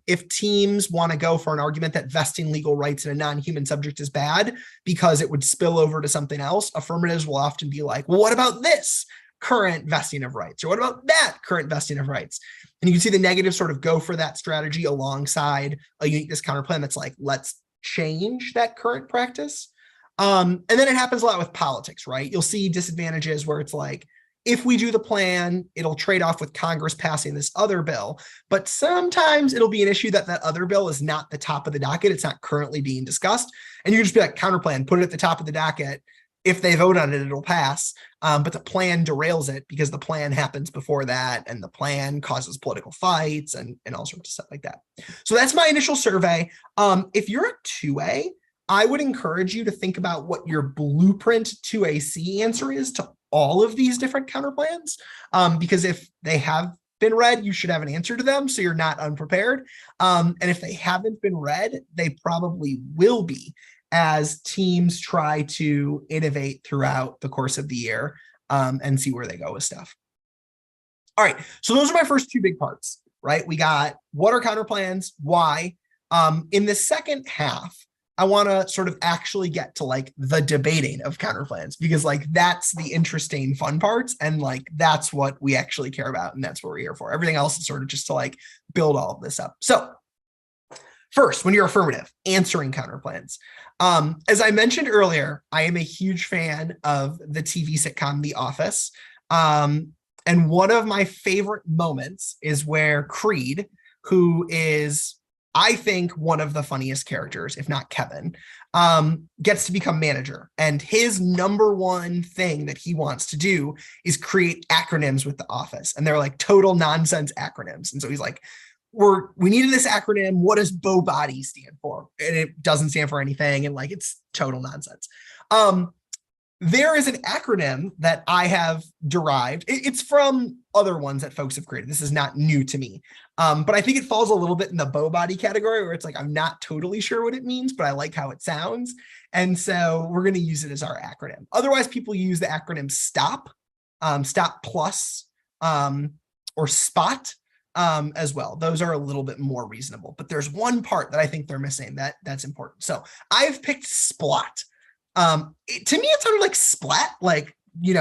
if teams want to go for an argument that vesting legal rights in a non-human subject is bad because it would spill over to something else, affirmatives will often be like, well, what about this current vesting of rights? Or what about that current vesting of rights? And you can see the negatives sort of go for that strategy alongside a uniqueness counterplan that's like, let's change that current practice. And then it happens a lot with politics, right? You'll see disadvantages where it's like, if we do the plan, it'll trade off with Congress passing this other bill. But sometimes it'll be an issue that other bill is not the top of the docket. It's not currently being discussed. And you just be like, counterplan, put it at the top of the docket. If they vote on it, it'll pass. But the plan derails it because the plan happens before that. And the plan causes political fights and all sorts of stuff like that. So that's my initial survey. If you're a 2A, I would encourage you to think about what your blueprint 2AC answer is to all of these different counterplans, because if they have been read, you should have an answer to them, so you're not unprepared. And if they haven't been read, they probably will be as teams try to innovate throughout the course of the year and see where they go with stuff. All right, so those are my first two big parts, right? We got what are counterplans, why. In the second half, I want to sort of actually get to like the debating of counterplans, because like that's the interesting fun parts, and like that's what we actually care about, and that's what we're here for. Everything else is sort of just to like build all of this up. So first, when you're affirmative, answering counterplans. As I mentioned earlier, I am a huge fan of the TV sitcom The Office. And one of my favorite moments is where Creed, who is, I think, one of the funniest characters, if not Kevin, gets to become manager. And his number one thing that he wants to do is create acronyms with the office. And they're like total nonsense acronyms. And so he's like, we needed this acronym. What does BOBODY stand for? And it doesn't stand for anything. And like, it's total nonsense. There is an acronym that I have derived. It's from other ones that folks have created. This is not new to me. But I think it falls a little bit in the BOBODY category, where it's like, I'm not totally sure what it means, but I like how it sounds. And so we're going to use it as our acronym. Otherwise, people use the acronym STOP, STOP plus, or SPOT. As well. Those are a little bit more reasonable, but there's one part that I think they're missing that's important. So I've picked SPLAT. To me, it sounded like splat, like,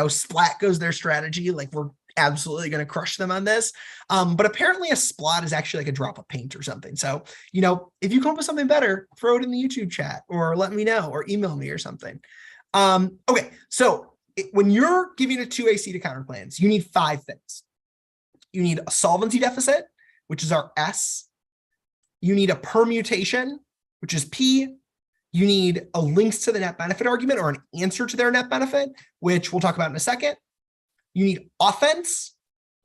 splat goes their strategy. Like we're absolutely going to crush them on this. But apparently a splat is actually like a drop of paint or something. So, if you come up with something better, throw it in the YouTube chat or let me know or email me or something. Okay. So when you're giving a 2A CEDA counterplans, you need 5 things. You need a solvency deficit, which is our S. You need a permutation, which is P. You need a links to the net benefit argument or an answer to their net benefit, which we'll talk about in a second. You need offense,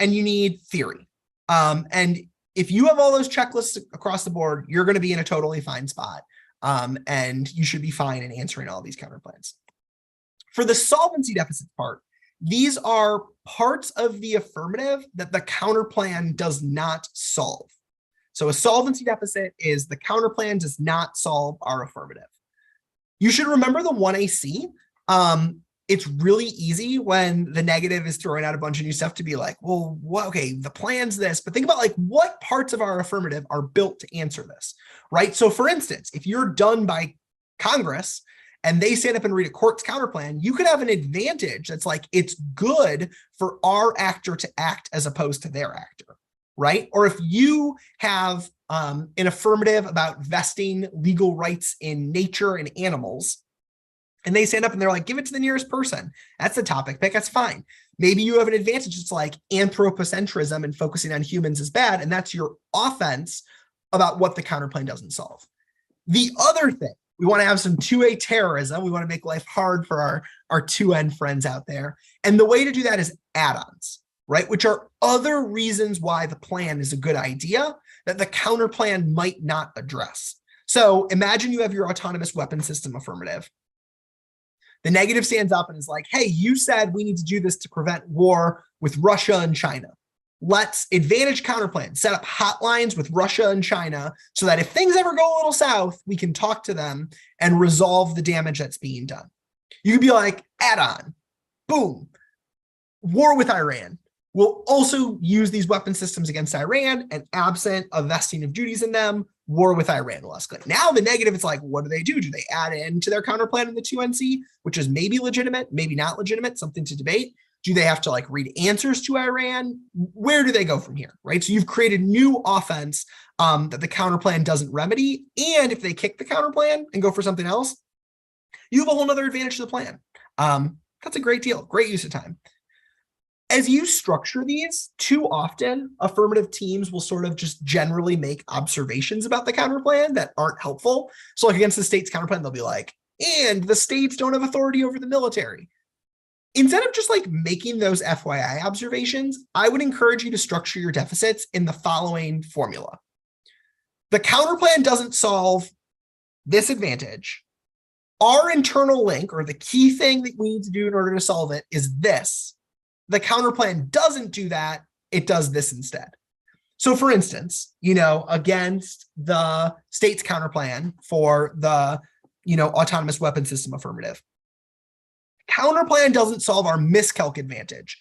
and you need theory. And if you have all those checklists across the board, you're going to be in a totally fine spot. And you should be fine in answering all these counterplans. For the solvency deficit part, these are parts of the affirmative that the counterplan does not solve. So a solvency deficit is the counterplan does not solve our affirmative. You should remember the 1AC. It's really easy when the negative is throwing out a bunch of new stuff to be like, well, okay, the plan's this, but think about like what parts of our affirmative are built to answer this, right? So for instance, if you're done by Congress, and they stand up and read a court's counterplan, you could have an advantage that's like, it's good for our actor to act as opposed to their actor, right? Or if you have an affirmative about vesting legal rights in nature and animals, and they stand up and they're like, give it to the nearest person. That's the topic pick, that's fine. Maybe you have an advantage. It's like anthropocentrism and focusing on humans is bad, and that's your offense about what the counterplan doesn't solve. The other thing, we want to have some 2A terrorism. We want to make life hard for our 2N friends out there. And the way to do that is add-ons, right? Which are other reasons why the plan is a good idea that the counterplan might not address. So imagine you have your autonomous weapon system affirmative. The negative stands up and is like, hey, you said we need to do this to prevent war with Russia and China. Let's advantage counterplan, set up hotlines with Russia and China so that if things ever go a little south, we can talk to them and resolve the damage that's being done. You could be like, add-on, boom, war with Iran. We'll also use these weapon systems against Iran, and absent a vesting of duties in them, war with Iran will escalate. Now the negative, it's like, what do they do? Do they add into their counterplan in the 2NC, which is maybe legitimate, maybe not legitimate, something to debate? Do they have to like read answers to Iran? Where do they go from here, right? So you've created new offense that the counterplan doesn't remedy. And if they kick the counterplan and go for something else, you have a whole nother advantage to the plan. That's a great deal, great use of time. As you structure these, too often affirmative teams will sort of just generally make observations about the counterplan that aren't helpful. So like against the state's counterplan, they'll be like, and the states don't have authority over the military. Instead of just like making those FYI observations, I would encourage you to structure your deficits in the following formula. The counterplan doesn't solve this advantage. Our internal link, or the key thing that we need to do in order to solve it, is this. The counterplan doesn't do that. It does this instead. So for instance, against the state's counterplan for the, autonomous weapon system affirmative, counterplan doesn't solve our miscalc advantage.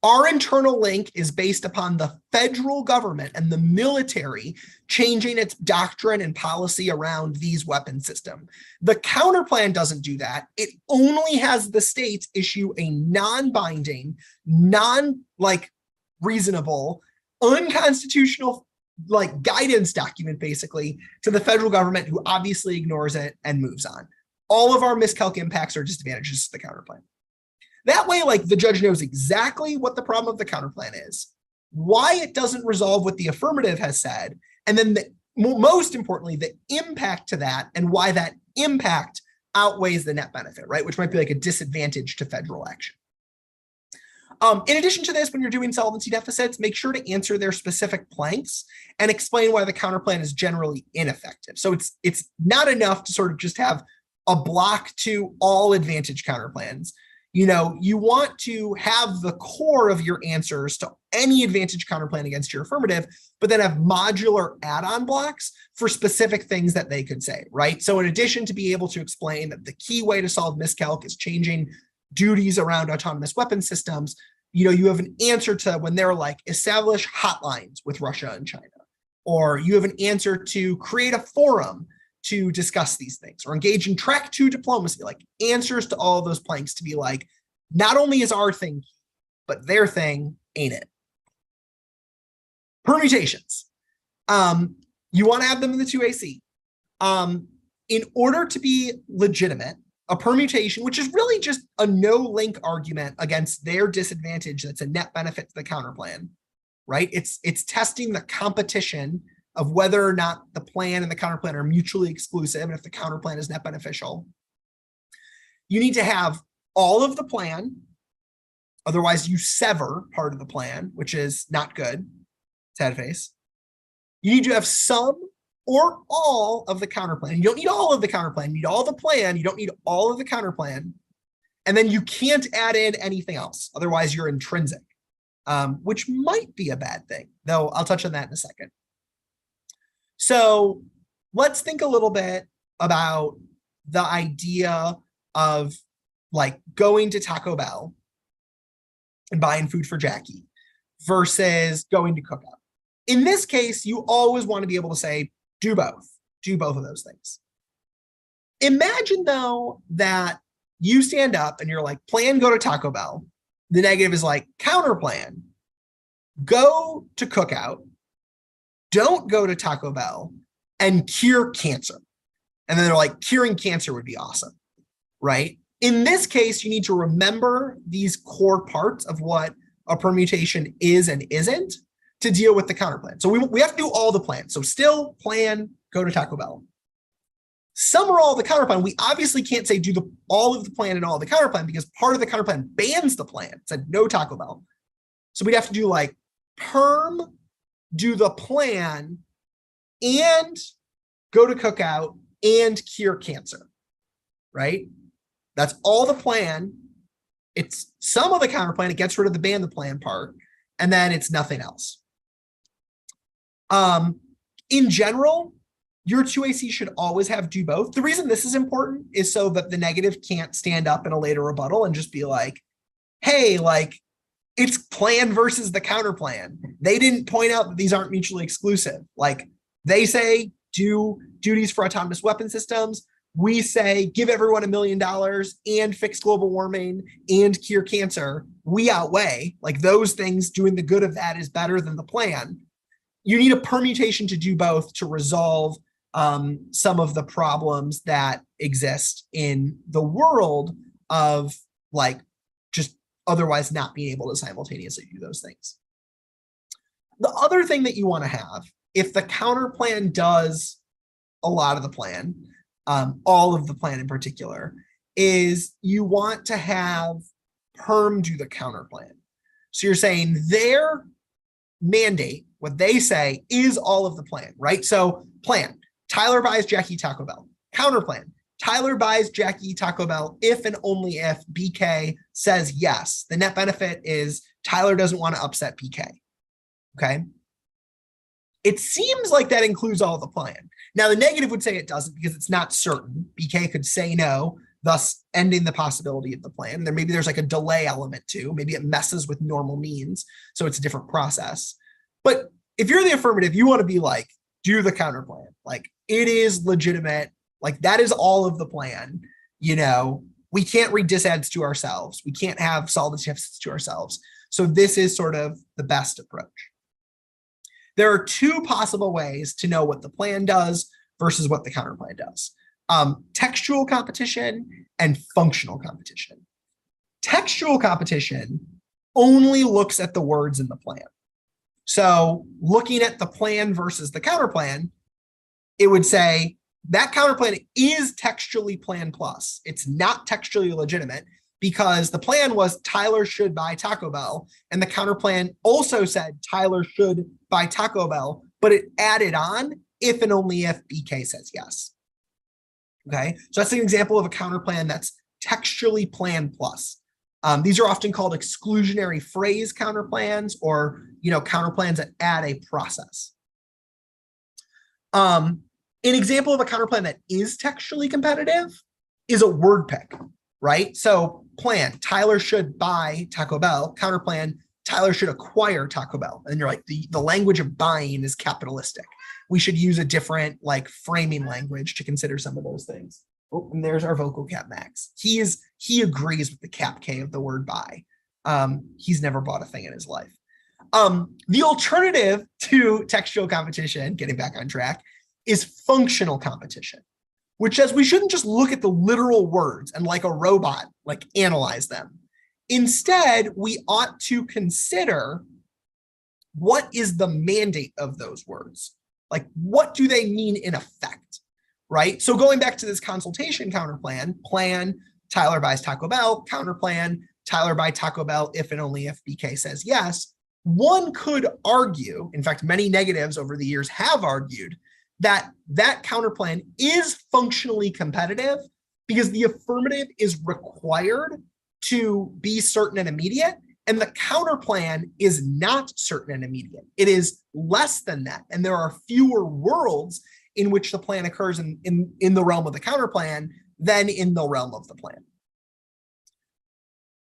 Our internal link is based upon the federal government and the military changing its doctrine and policy around these weapon systems. The counterplan doesn't do that. It only has the states issue a non-binding, reasonable, unconstitutional guidance document basically to the federal government, who obviously ignores it and moves on. All of our miscalc impacts are disadvantages to the counterplan. That way, the judge knows exactly what the problem of the counterplan is, why it doesn't resolve what the affirmative has said, and then most importantly, the impact to that and why that impact outweighs the net benefit, right? Which might be a disadvantage to federal action. In addition to this, when you're doing solvency deficits, make sure to answer their specific planks and explain why the counterplan is generally ineffective. So it's not enough to sort of just have a block to all advantage counterplans. You want to have the core of your answers to any advantage counterplan against your affirmative, but then have modular add-on blocks for specific things that they could say, right? So in addition to be able to explain that the key way to solve miscalc is changing duties around autonomous weapon systems, you have an answer to when they're establish hotlines with Russia and China, or you have an answer to create a forum to discuss these things, or engage in track 2 diplomacy, answers to all of those planks to be not only is our thing, but their thing ain't it. Permutations. You want to have them in the 2AC. In order to be legitimate, a permutation, which is really just a no-link argument against their disadvantage that's a net benefit to the counterplan, right? It's testing the competition of whether or not the plan and the counterplan are mutually exclusive, and if the counterplan is net beneficial. You need to have all of the plan, otherwise you sever part of the plan, which is not good, sad face. You need to have some or all of the counterplan. You don't need all of the counterplan, you need all the plan, you don't need all of the counterplan, and then you can't add in anything else, otherwise you're intrinsic, which might be a bad thing, though I'll touch on that in a second. So let's think a little bit about the idea of going to Taco Bell and buying food for Jackie versus going to Cookout. In this case, you always want to be able to say, do both of those things. Imagine though that you stand up and you're plan, go to Taco Bell. The negative is counterplan, go to Cookout, don't go to Taco Bell, and cure cancer. And then they're curing cancer would be awesome, right? In this case, you need to remember these core parts of what a permutation is and isn't to deal with the counterplan. So we have to do all the plans. So still plan, go to Taco Bell. Some or all of the counterplan, we obviously can't say do all of the plan and all of the counterplan, because part of the counterplan bans the plan, said no Taco Bell. So we'd have to do perm, do the plan, and go to Cookout and cure cancer, right? That's all the plan. It's some of the counterplan. It gets rid of the ban the plan part, and then it's nothing else. In general, your 2AC should always have do both. The reason this is important is so that the negative can't stand up in a later rebuttal and just be hey, it's plan versus the counterplan. They didn't point out that these aren't mutually exclusive. They say do duties for autonomous weapon systems. We say give everyone $1 million and fix global warming and cure cancer. We outweigh those things. Doing the good of that is better than the plan. You need a permutation to do both to resolve some of the problems that exist in the world of just otherwise not being able to simultaneously do those things. The other thing that you want to have, if the counterplan does a lot of the plan, all of the plan in particular, is you want to have perm do the counterplan. So you're saying their mandate, what they say, is all of the plan, right? So plan, Tyler buys Jackie Taco Bell. Counterplan, Tyler buys Jackie Taco Bell if and only if BK says yes. The net benefit is Tyler doesn't want to upset BK. Okay. It seems like that includes all the plan. Now, the negative would say it doesn't because it's not certain. BK could say no. thus ending the possibility of the plan. Maybe there's like a delay element too. Maybe it messes with normal means, so it's a different process. But if you're the affirmative, you want to be like, do the counterplan. Like, it is legitimate. Like, that is all of the plan. We can't read disads to ourselves. We can't have solvency deficits to ourselves. So this is sort of the best approach. There are two possible ways to know what the plan does versus what the counterplan does. Textual competition and functional competition. Textual competition only looks at the words in the plan. So looking at the plan versus the counterplan, it would say that counterplan is textually plan plus. It's not textually legitimate because the plan was Tyler should buy Taco Bell, and the counterplan also said Tyler should buy Taco Bell, but it added on if and only if BK says yes. Okay, so that's an example of a counterplan that's textually plan plus. These are often called exclusionary phrase counterplans, or counterplans that add a process. An example of a counterplan that is textually competitive is a word pick, right? So plan, Tyler should buy Taco Bell. Counterplan, Tyler should acquire Taco Bell. And you're like, the language of buying is capitalistic. We should use a different framing language to consider some of those things. Oh, and there's our vocal cap Max. He agrees with the cap K of the word buy. He's never bought a thing in his life. The alternative to textual competition, getting back on track, is functional competition, which says we shouldn't just look at the literal words and like a robot, analyze them. Instead, we ought to consider what is the mandate of those words. What do they mean in effect, right? So going back to this consultation counterplan, plan, Tyler buys Taco Bell, counterplan, Tyler buy Taco Bell if and only if BK says yes. One could argue, in fact, many negatives over the years have argued, that counterplan is functionally competitive because the affirmative is required to be certain and immediate, and the counterplan is not certain and immediate. It is less than that, and there are fewer worlds in which the plan occurs in the realm of the counterplan than in the realm of the plan.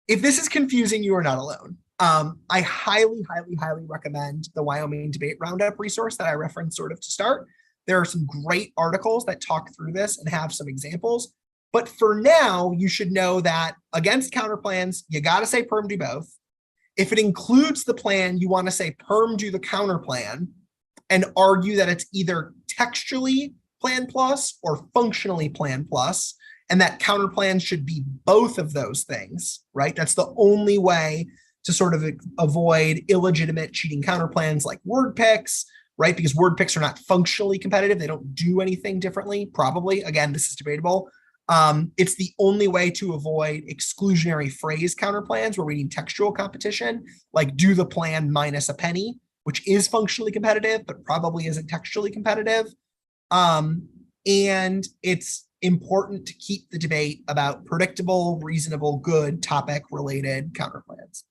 If this is confusing, you are not alone. I highly, highly, highly recommend the Wyoming Debate Roundup resource that I referenced sort of to start. There are some great articles that talk through this and have some examples. But for now, you should know that against counterplans, you got to say perm do both. If it includes the plan, you want to say perm do the counterplan and argue that it's either textually plan plus or functionally plan plus, and that counterplans should be both of those things, right? That's the only way to sort of avoid illegitimate cheating counterplans like word picks, right? Because word picks are not functionally competitive. They don't do anything differently, probably. Again, this is debatable. It's the only way to avoid exclusionary phrase counterplans where we need textual competition, like do the plan minus a penny, which is functionally competitive, but probably isn't textually competitive. And it's important to keep the debate about predictable, reasonable, good topic-related counterplans.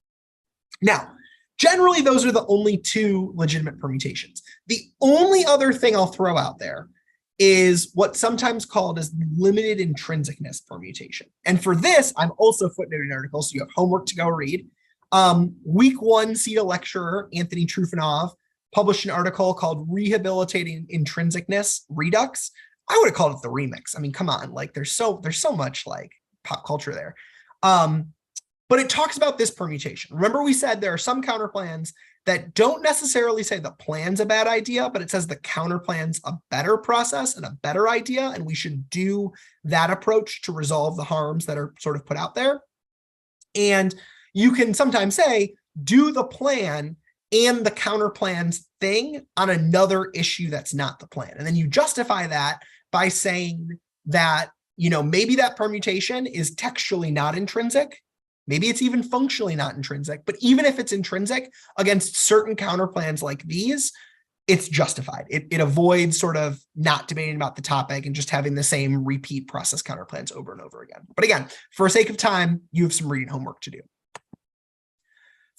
Now, generally, those are the only two legitimate permutations. The only other thing I'll throw out there is what's sometimes called as limited intrinsicness permutation. And for this, I'm also footnoting an article, so you have homework to go read. Week 1 CEDA lecturer, Anthony Trufanov, published an article called Rehabilitating Intrinsicness Redux. I would have called it the remix. I mean, come on, there's so much pop culture there. But it talks about this permutation. Remember, we said there are some counterplans that don't necessarily say the plan's a bad idea, but it says the counterplan's a better process and a better idea, and we should do that approach to resolve the harms that are sort of put out there. And you can sometimes say, do the plan and the counterplan's thing on another issue that's not the plan. And then you justify that by saying that, maybe that permutation is textually not intrinsic. Maybe it's even functionally not intrinsic, but even if it's intrinsic against certain counterplans like these, it's justified. It avoids sort of not debating about the topic and just having the same repeat process counterplans over and over again. But again, for sake of time, you have some reading homework to do.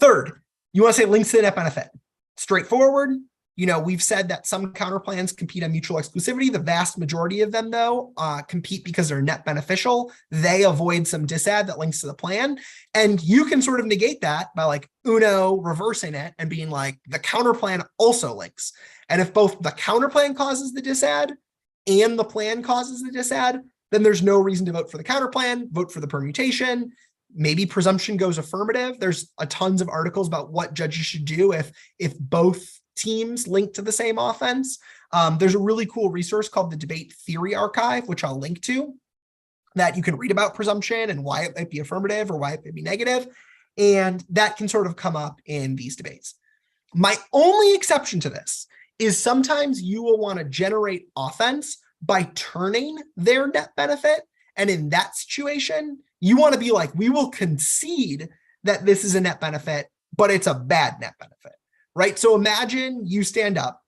Third, you want to say links to the net benefit. Straightforward. We've said that some counterplans compete on mutual exclusivity. The vast majority of them, though, compete because they're net beneficial. They avoid some disad that links to the plan. And you can sort of negate that by like Uno reversing it and being like, the counterplan also links. And if both the counterplan causes the disad and the plan causes the disad, then there's no reason to vote for the counterplan, vote for the permutation. Maybe presumption goes affirmative. There's a tons of articles about what judges should do if both teams link to the same offense. There's a really cool resource called the Debate Theory Archive, which I'll link to, that you can read about presumption and why it might be affirmative or why it might be negative. And that can sort of come up in these debates. My only exception to this is sometimes you will want to generate offense by turning their net benefit. And in that situation, you want to be like, we will concede that this is a net benefit, but it's a bad net benefit, right? So imagine you stand up,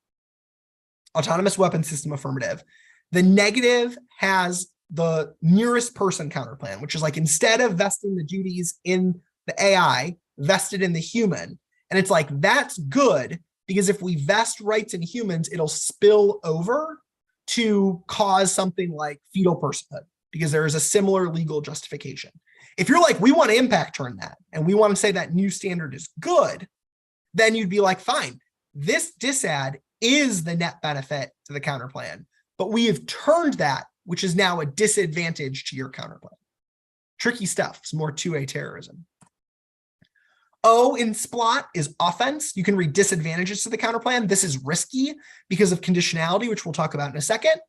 autonomous weapon system affirmative. The negative has the nearest person counterplan, which is like, instead of vesting the duties in the AI, vested in the human. And it's like, that's good, because if we vest rights in humans, it'll spill over to cause something like fetal personhood, because there is a similar legal justification. If you're like, we want to impact turn that, and we want to say that new standard is good, then you'd be like, fine, this disad is the net benefit to the counterplan, but we have turned that, which is now a disadvantage to your counterplan. Tricky stuff. It's more 2A terrorism. O in Splot is offense. You can read disadvantages to the counterplan. This is risky because of conditionality, which we'll talk about in a second.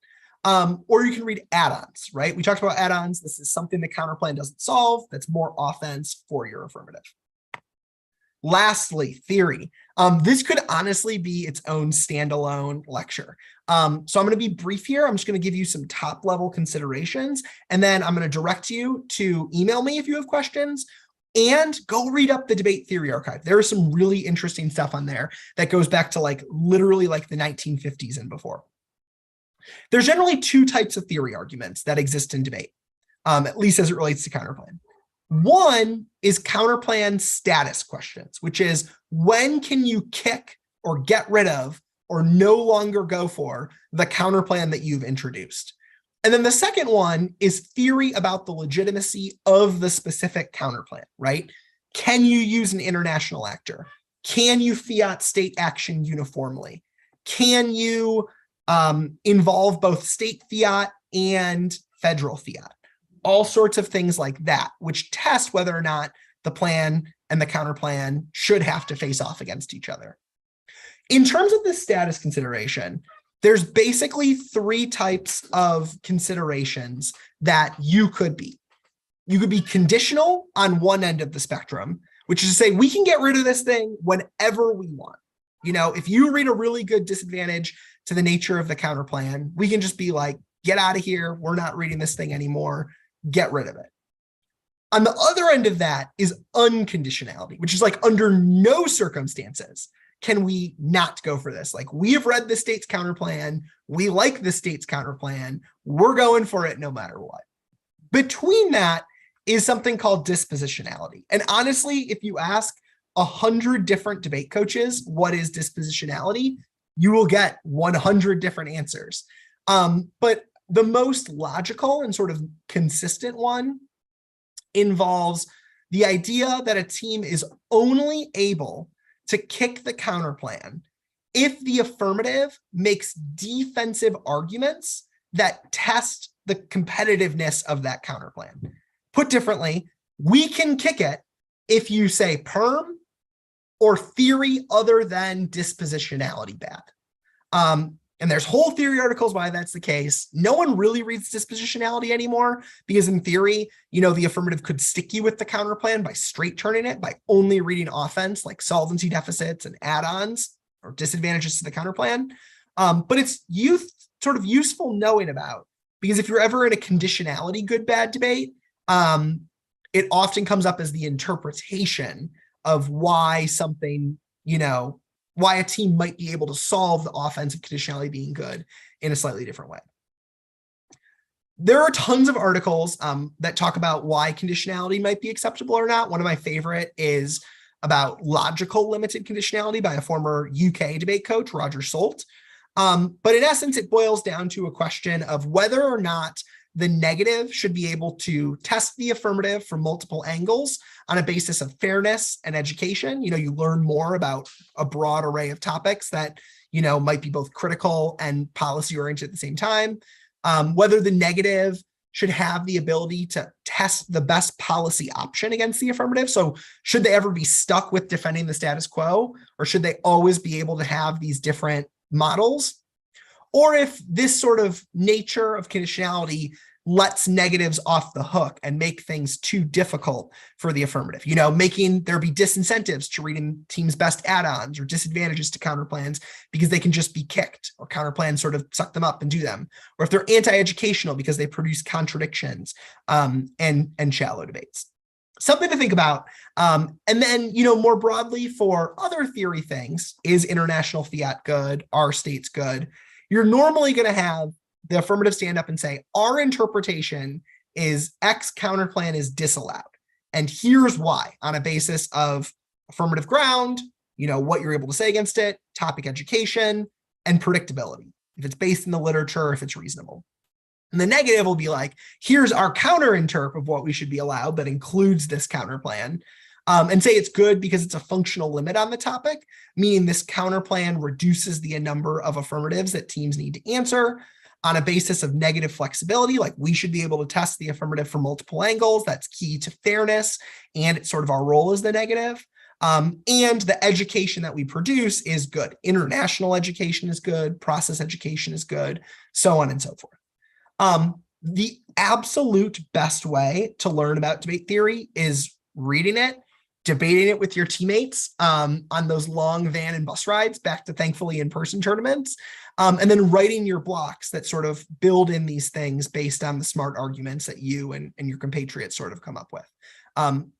Or you can read add-ons, right? We talked about add-ons. This is something the counterplan doesn't solve. That's more offense for your affirmative. Lastly, theory. This could honestly be its own standalone lecture. So I'm going to be brief here. I'm just going to give you some top-level considerations, and then I'm going to direct you to email me if you have questions, and go read up the Debate Theory Archive. There is some really interesting stuff on there that goes back to like literally like the 1950s and before. There's generally two types of theory arguments that exist in debate, at least as it relates to counterplan. One is counterplan status questions, which is, when can you kick or get rid of or no longer go for the counterplan that you've introduced? And then the second one is theory about the legitimacy of the specific counterplan, right? Can you use an international actor? Can you fiat state action uniformly? Can you involve both state fiat and federal fiat? All sorts of things like that, which test whether or not the plan and the counterplan should have to face off against each other. In terms of the status consideration, there's basically three types of considerations that you could be. You could be conditional on one end of the spectrum, which is to say, we can get rid of this thing whenever we want. If you read a really good disadvantage to the nature of the counterplan, we can just be like, get out of here. We're not reading this thing anymore. Get rid of it. On the other end of that is unconditionality, which is like, under no circumstances can we not go for this. Like, we have read the state's counterplan. We like the state's counterplan. We're going for it no matter what. Between that is something called dispositionality. And honestly, if you ask 100 different debate coaches what is dispositionality, you will get 100 different answers. But the most logical and sort of consistent one involves the idea that a team is only able to kick the counterplan if the affirmative makes defensive arguments that test the competitiveness of that counterplan. Put differently, we can kick it if you say perm or theory other than dispositionality bad. And there's whole theory articles why that's the case. No one really reads dispositionality anymore, because in theory, the affirmative could stick you with the counterplan by straight turning it, by only reading offense like solvency deficits and add-ons or disadvantages to the counterplan. But it's sort of useful knowing about, because if you're ever in a conditionality good bad debate, it often comes up as the interpretation of why something, why a team might be able to solve the offensive conditionality being good in a slightly different way. There are tons of articles that talk about why conditionality might be acceptable or not. One of my favorite is about logical limited conditionality by a former UK debate coach, Roger Solt. But in essence, it boils down to a question of whether or not the negative should be able to test the affirmative from multiple angles on a basis of fairness and education. You learn more about a broad array of topics that, might be both critical and policy oriented at the same time. Whether the negative should have the ability to test the best policy option against the affirmative. So should they ever be stuck with defending the status quo, or should they always be able to have these different models? Or if this sort of nature of conditionality lets negatives off the hook and make things too difficult for the affirmative, making there be disincentives to reading teams' best add-ons or disadvantages to counterplans because they can just be kicked, or counterplans sort of suck them up and do them. Or if they're anti-educational because they produce contradictions and shallow debates. Something to think about. And then, more broadly for other theory things, is international fiat good? Are states good? You're normally going to have the affirmative stand up and say, our interpretation is X counterplan is disallowed. And here's why, on a basis of affirmative ground, what you're able to say against it, topic education, and predictability. If it's based in the literature, if it's reasonable. And the negative will be like, here's our counter interp of what we should be allowed that includes this counterplan. And say it's good because it's a functional limit on the topic, meaning this counterplan reduces the number of affirmatives that teams need to answer on a basis of negative flexibility. Like, we should be able to test the affirmative from multiple angles. That's key to fairness, and it's sort of our role as the negative. And the education that we produce is good. International education is good. Process education is good, so on and so forth. The absolute best way to learn about debate theory is reading it, debating it with your teammates on those long van and bus rides back to thankfully in-person tournaments, and then writing your blocks that sort of build in these things based on the smart arguments that you and your compatriots sort of come up with.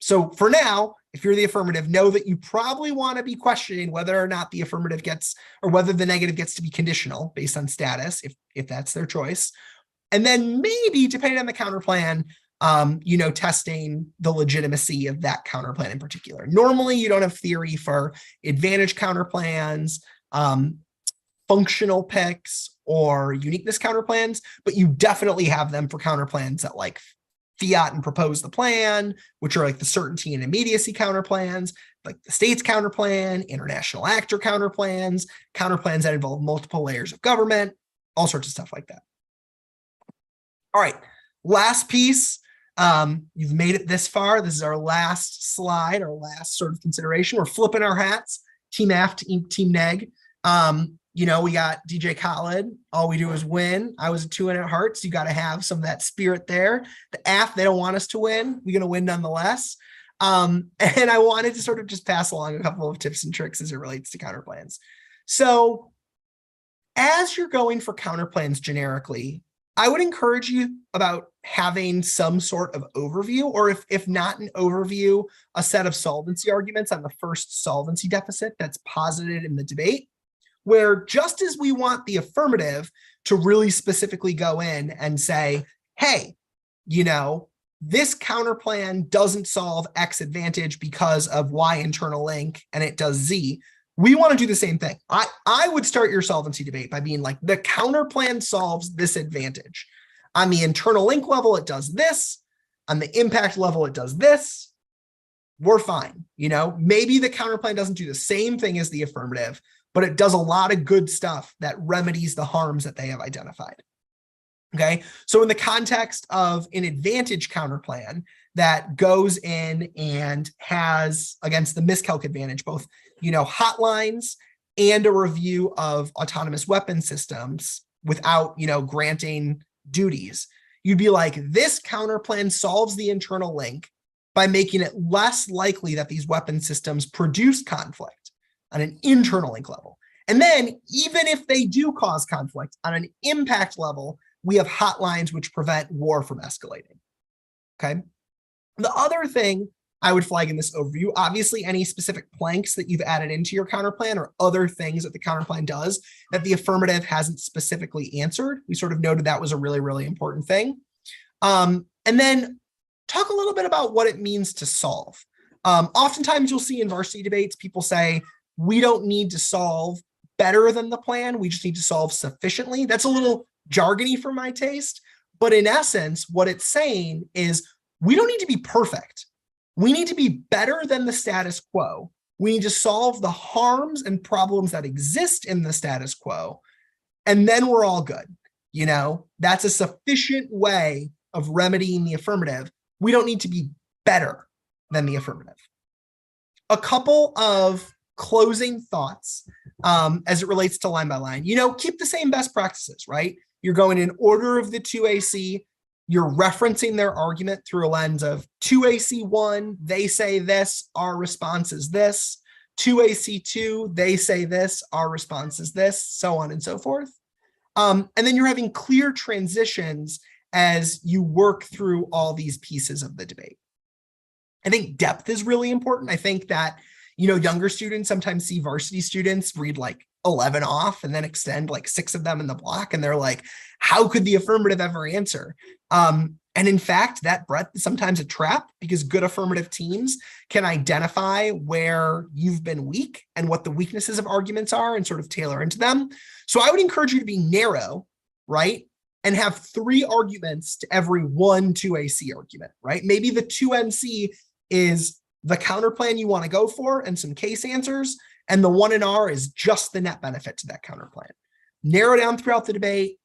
So for now, if you're the affirmative, know that you probably want to be questioning whether or not the affirmative gets, or whether the negative gets to be conditional based on status, if that's their choice. And then maybe, depending on the counterplan, testing the legitimacy of that counterplan in particular. Normally, you don't have theory for advantage counterplans, functional picks, or uniqueness counterplans, but you definitely have them for counterplans that like fiat and propose the plan, which are like the certainty and immediacy counterplans, like the state's counterplan, international actor counterplans, counterplans that involve multiple layers of government, all sorts of stuff like that. All right, last piece. You've made it this far. This is our last slide, our last sort of consideration. We're flipping our hats, Team F to Team Neg. We got DJ Khaled. All we do is win. I was a 2-in at heart, so you got to have some of that spirit there. The F, they don't want us to win. We're going to win nonetheless. And I wanted to sort of just pass along a couple of tips and tricks as it relates to counterplans. So as you're going for counterplans generically, I would encourage you about having some sort of overview, or if not an overview, a set of solvency arguments on the first solvency deficit that's posited in the debate, where just as we want the affirmative to really specifically go in and say, hey, this counterplan doesn't solve X advantage because of Y internal link and it does Z. We want to do the same thing. I would start your solvency debate by being like, the counterplan solves this advantage. On the internal link level, it does this. On the impact level, it does this. We're fine. Maybe the counterplan doesn't do the same thing as the affirmative, but it does a lot of good stuff that remedies the harms that they have identified. Okay, so in the context of an advantage counterplan that goes in and has, against the miscalc advantage, both hotlines and a review of autonomous weapon systems without granting duties, you'd be like, this counterplan solves the internal link by making it less likely that these weapon systems produce conflict on an internal link level. And then even if they do cause conflict on an impact level, we have hotlines which prevent war from escalating. Okay. The other thing I would flag in this overview, obviously any specific planks that you've added into your counterplan or other things that the counterplan does that the affirmative hasn't specifically answered. We sort of noted that was a really, really important thing. And then talk a little bit about what it means to solve. Oftentimes you'll see in varsity debates, people say, we don't need to solve better than the plan. We just need to solve sufficiently. That's a little jargony for my taste. But in essence, what it's saying is we don't need to be perfect. We need to be better than the status quo. We need to solve the harms and problems that exist in the status quo. And then we're all good. That's a sufficient way of remedying the affirmative. We don't need to be better than the affirmative. A couple of closing thoughts as it relates to line by line. Keep the same best practices, right? You're going in order of the 2AC. You're referencing their argument through a lens of 2AC1, they say this, our response is this. 2AC2, they say this, our response is this, so on and so forth. And then you're having clear transitions as you work through all these pieces of the debate. I think depth is really important. I think that, younger students sometimes see varsity students read like 11 off and then extend like 6 of them in the block. And they're like, how could the affirmative ever answer? And in fact, that breadth is sometimes a trap because good affirmative teams can identify where you've been weak and what the weaknesses of arguments are and sort of tailor into them. So I would encourage you to be narrow, right? And have 3 arguments to every one 2AC argument, right? Maybe the 2NC is the counterplan you want to go for and some case answers, and the 1NR is just the net benefit to that counterplan. Narrow down throughout the debate,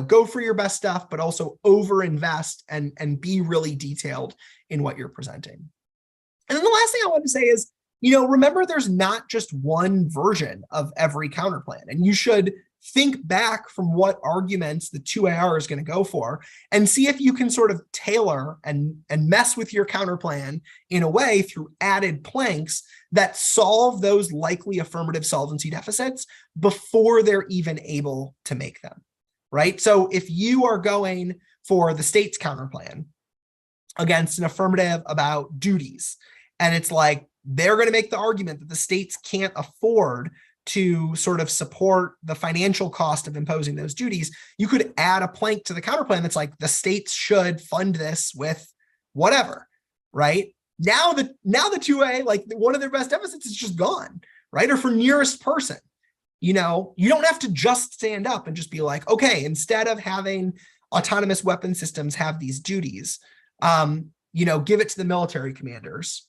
go for your best stuff, but also over-invest and be really detailed in what you're presenting. And then the last thing I want to say is, remember there's not just one version of every counterplan, and you should think back from what arguments the 2AR is going to go for and see if you can sort of tailor and mess with your counterplan in a way through added planks that solve those likely affirmative solvency deficits before they're even able to make them, right? So if you are going for the state's counterplan against an affirmative about duties, and it's like they're going to make the argument that the states can't afford to sort of support the financial cost of imposing those duties, you could add a plank to the counterplan that's like the states should fund this with whatever, right? Now the 2A, like one of their best deficits is just gone, right? Or for nearest person, you don't have to just stand up and just be like, okay, instead of having autonomous weapon systems have these duties, give it to the military commanders.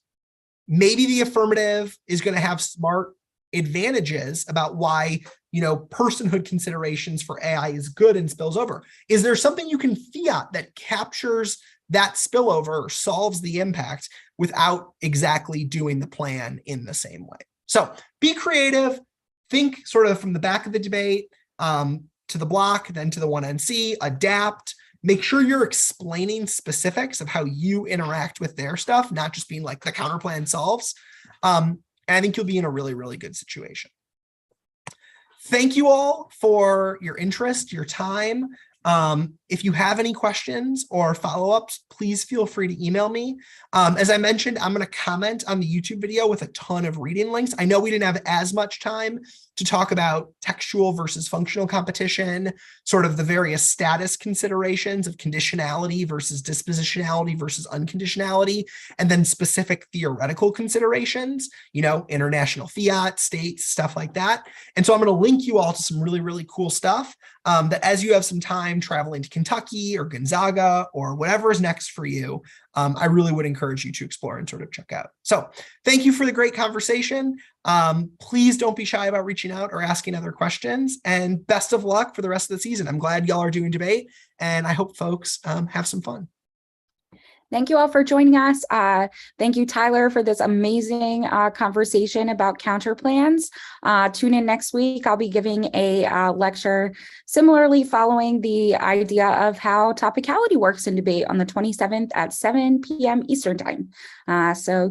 Maybe the affirmative is going to have smart advantages about why, personhood considerations for AI is good and spills over. Is there something you can fiat that captures that spillover or solves the impact without exactly doing the plan in the same way? So be creative, think sort of from the back of the debate to the block, then to the 1NC, adapt, make sure you're explaining specifics of how you interact with their stuff, not just being like the counterplan solves. And I think you'll be in a really, really good situation. Thank you all for your interest, your time. If you have any questions or follow-ups, please feel free to email me. As I mentioned, I'm going to comment on the YouTube video with a ton of reading links. I know we didn't have as much time to talk about textual versus functional competition, sort of the various status considerations of conditionality versus dispositionality versus unconditionality, and then specific theoretical considerations, international fiat, states, stuff like that. And so I'm going to link you all to some really, really cool stuff that as you have some time traveling to Kentucky or Gonzaga or whatever is next for you, I really would encourage you to explore and sort of check out. So thank you for the great conversation. Please don't be shy about reaching out or asking other questions, and best of luck for the rest of the season. I'm glad y'all are doing debate, and I hope folks have some fun. Thank you all for joining us. Thank you, Tyler, for this amazing conversation about counterplans. Tune in next week. I'll be giving a lecture similarly following the idea of how topicality works in debate on the 27th at 7 p.m. Eastern Time. So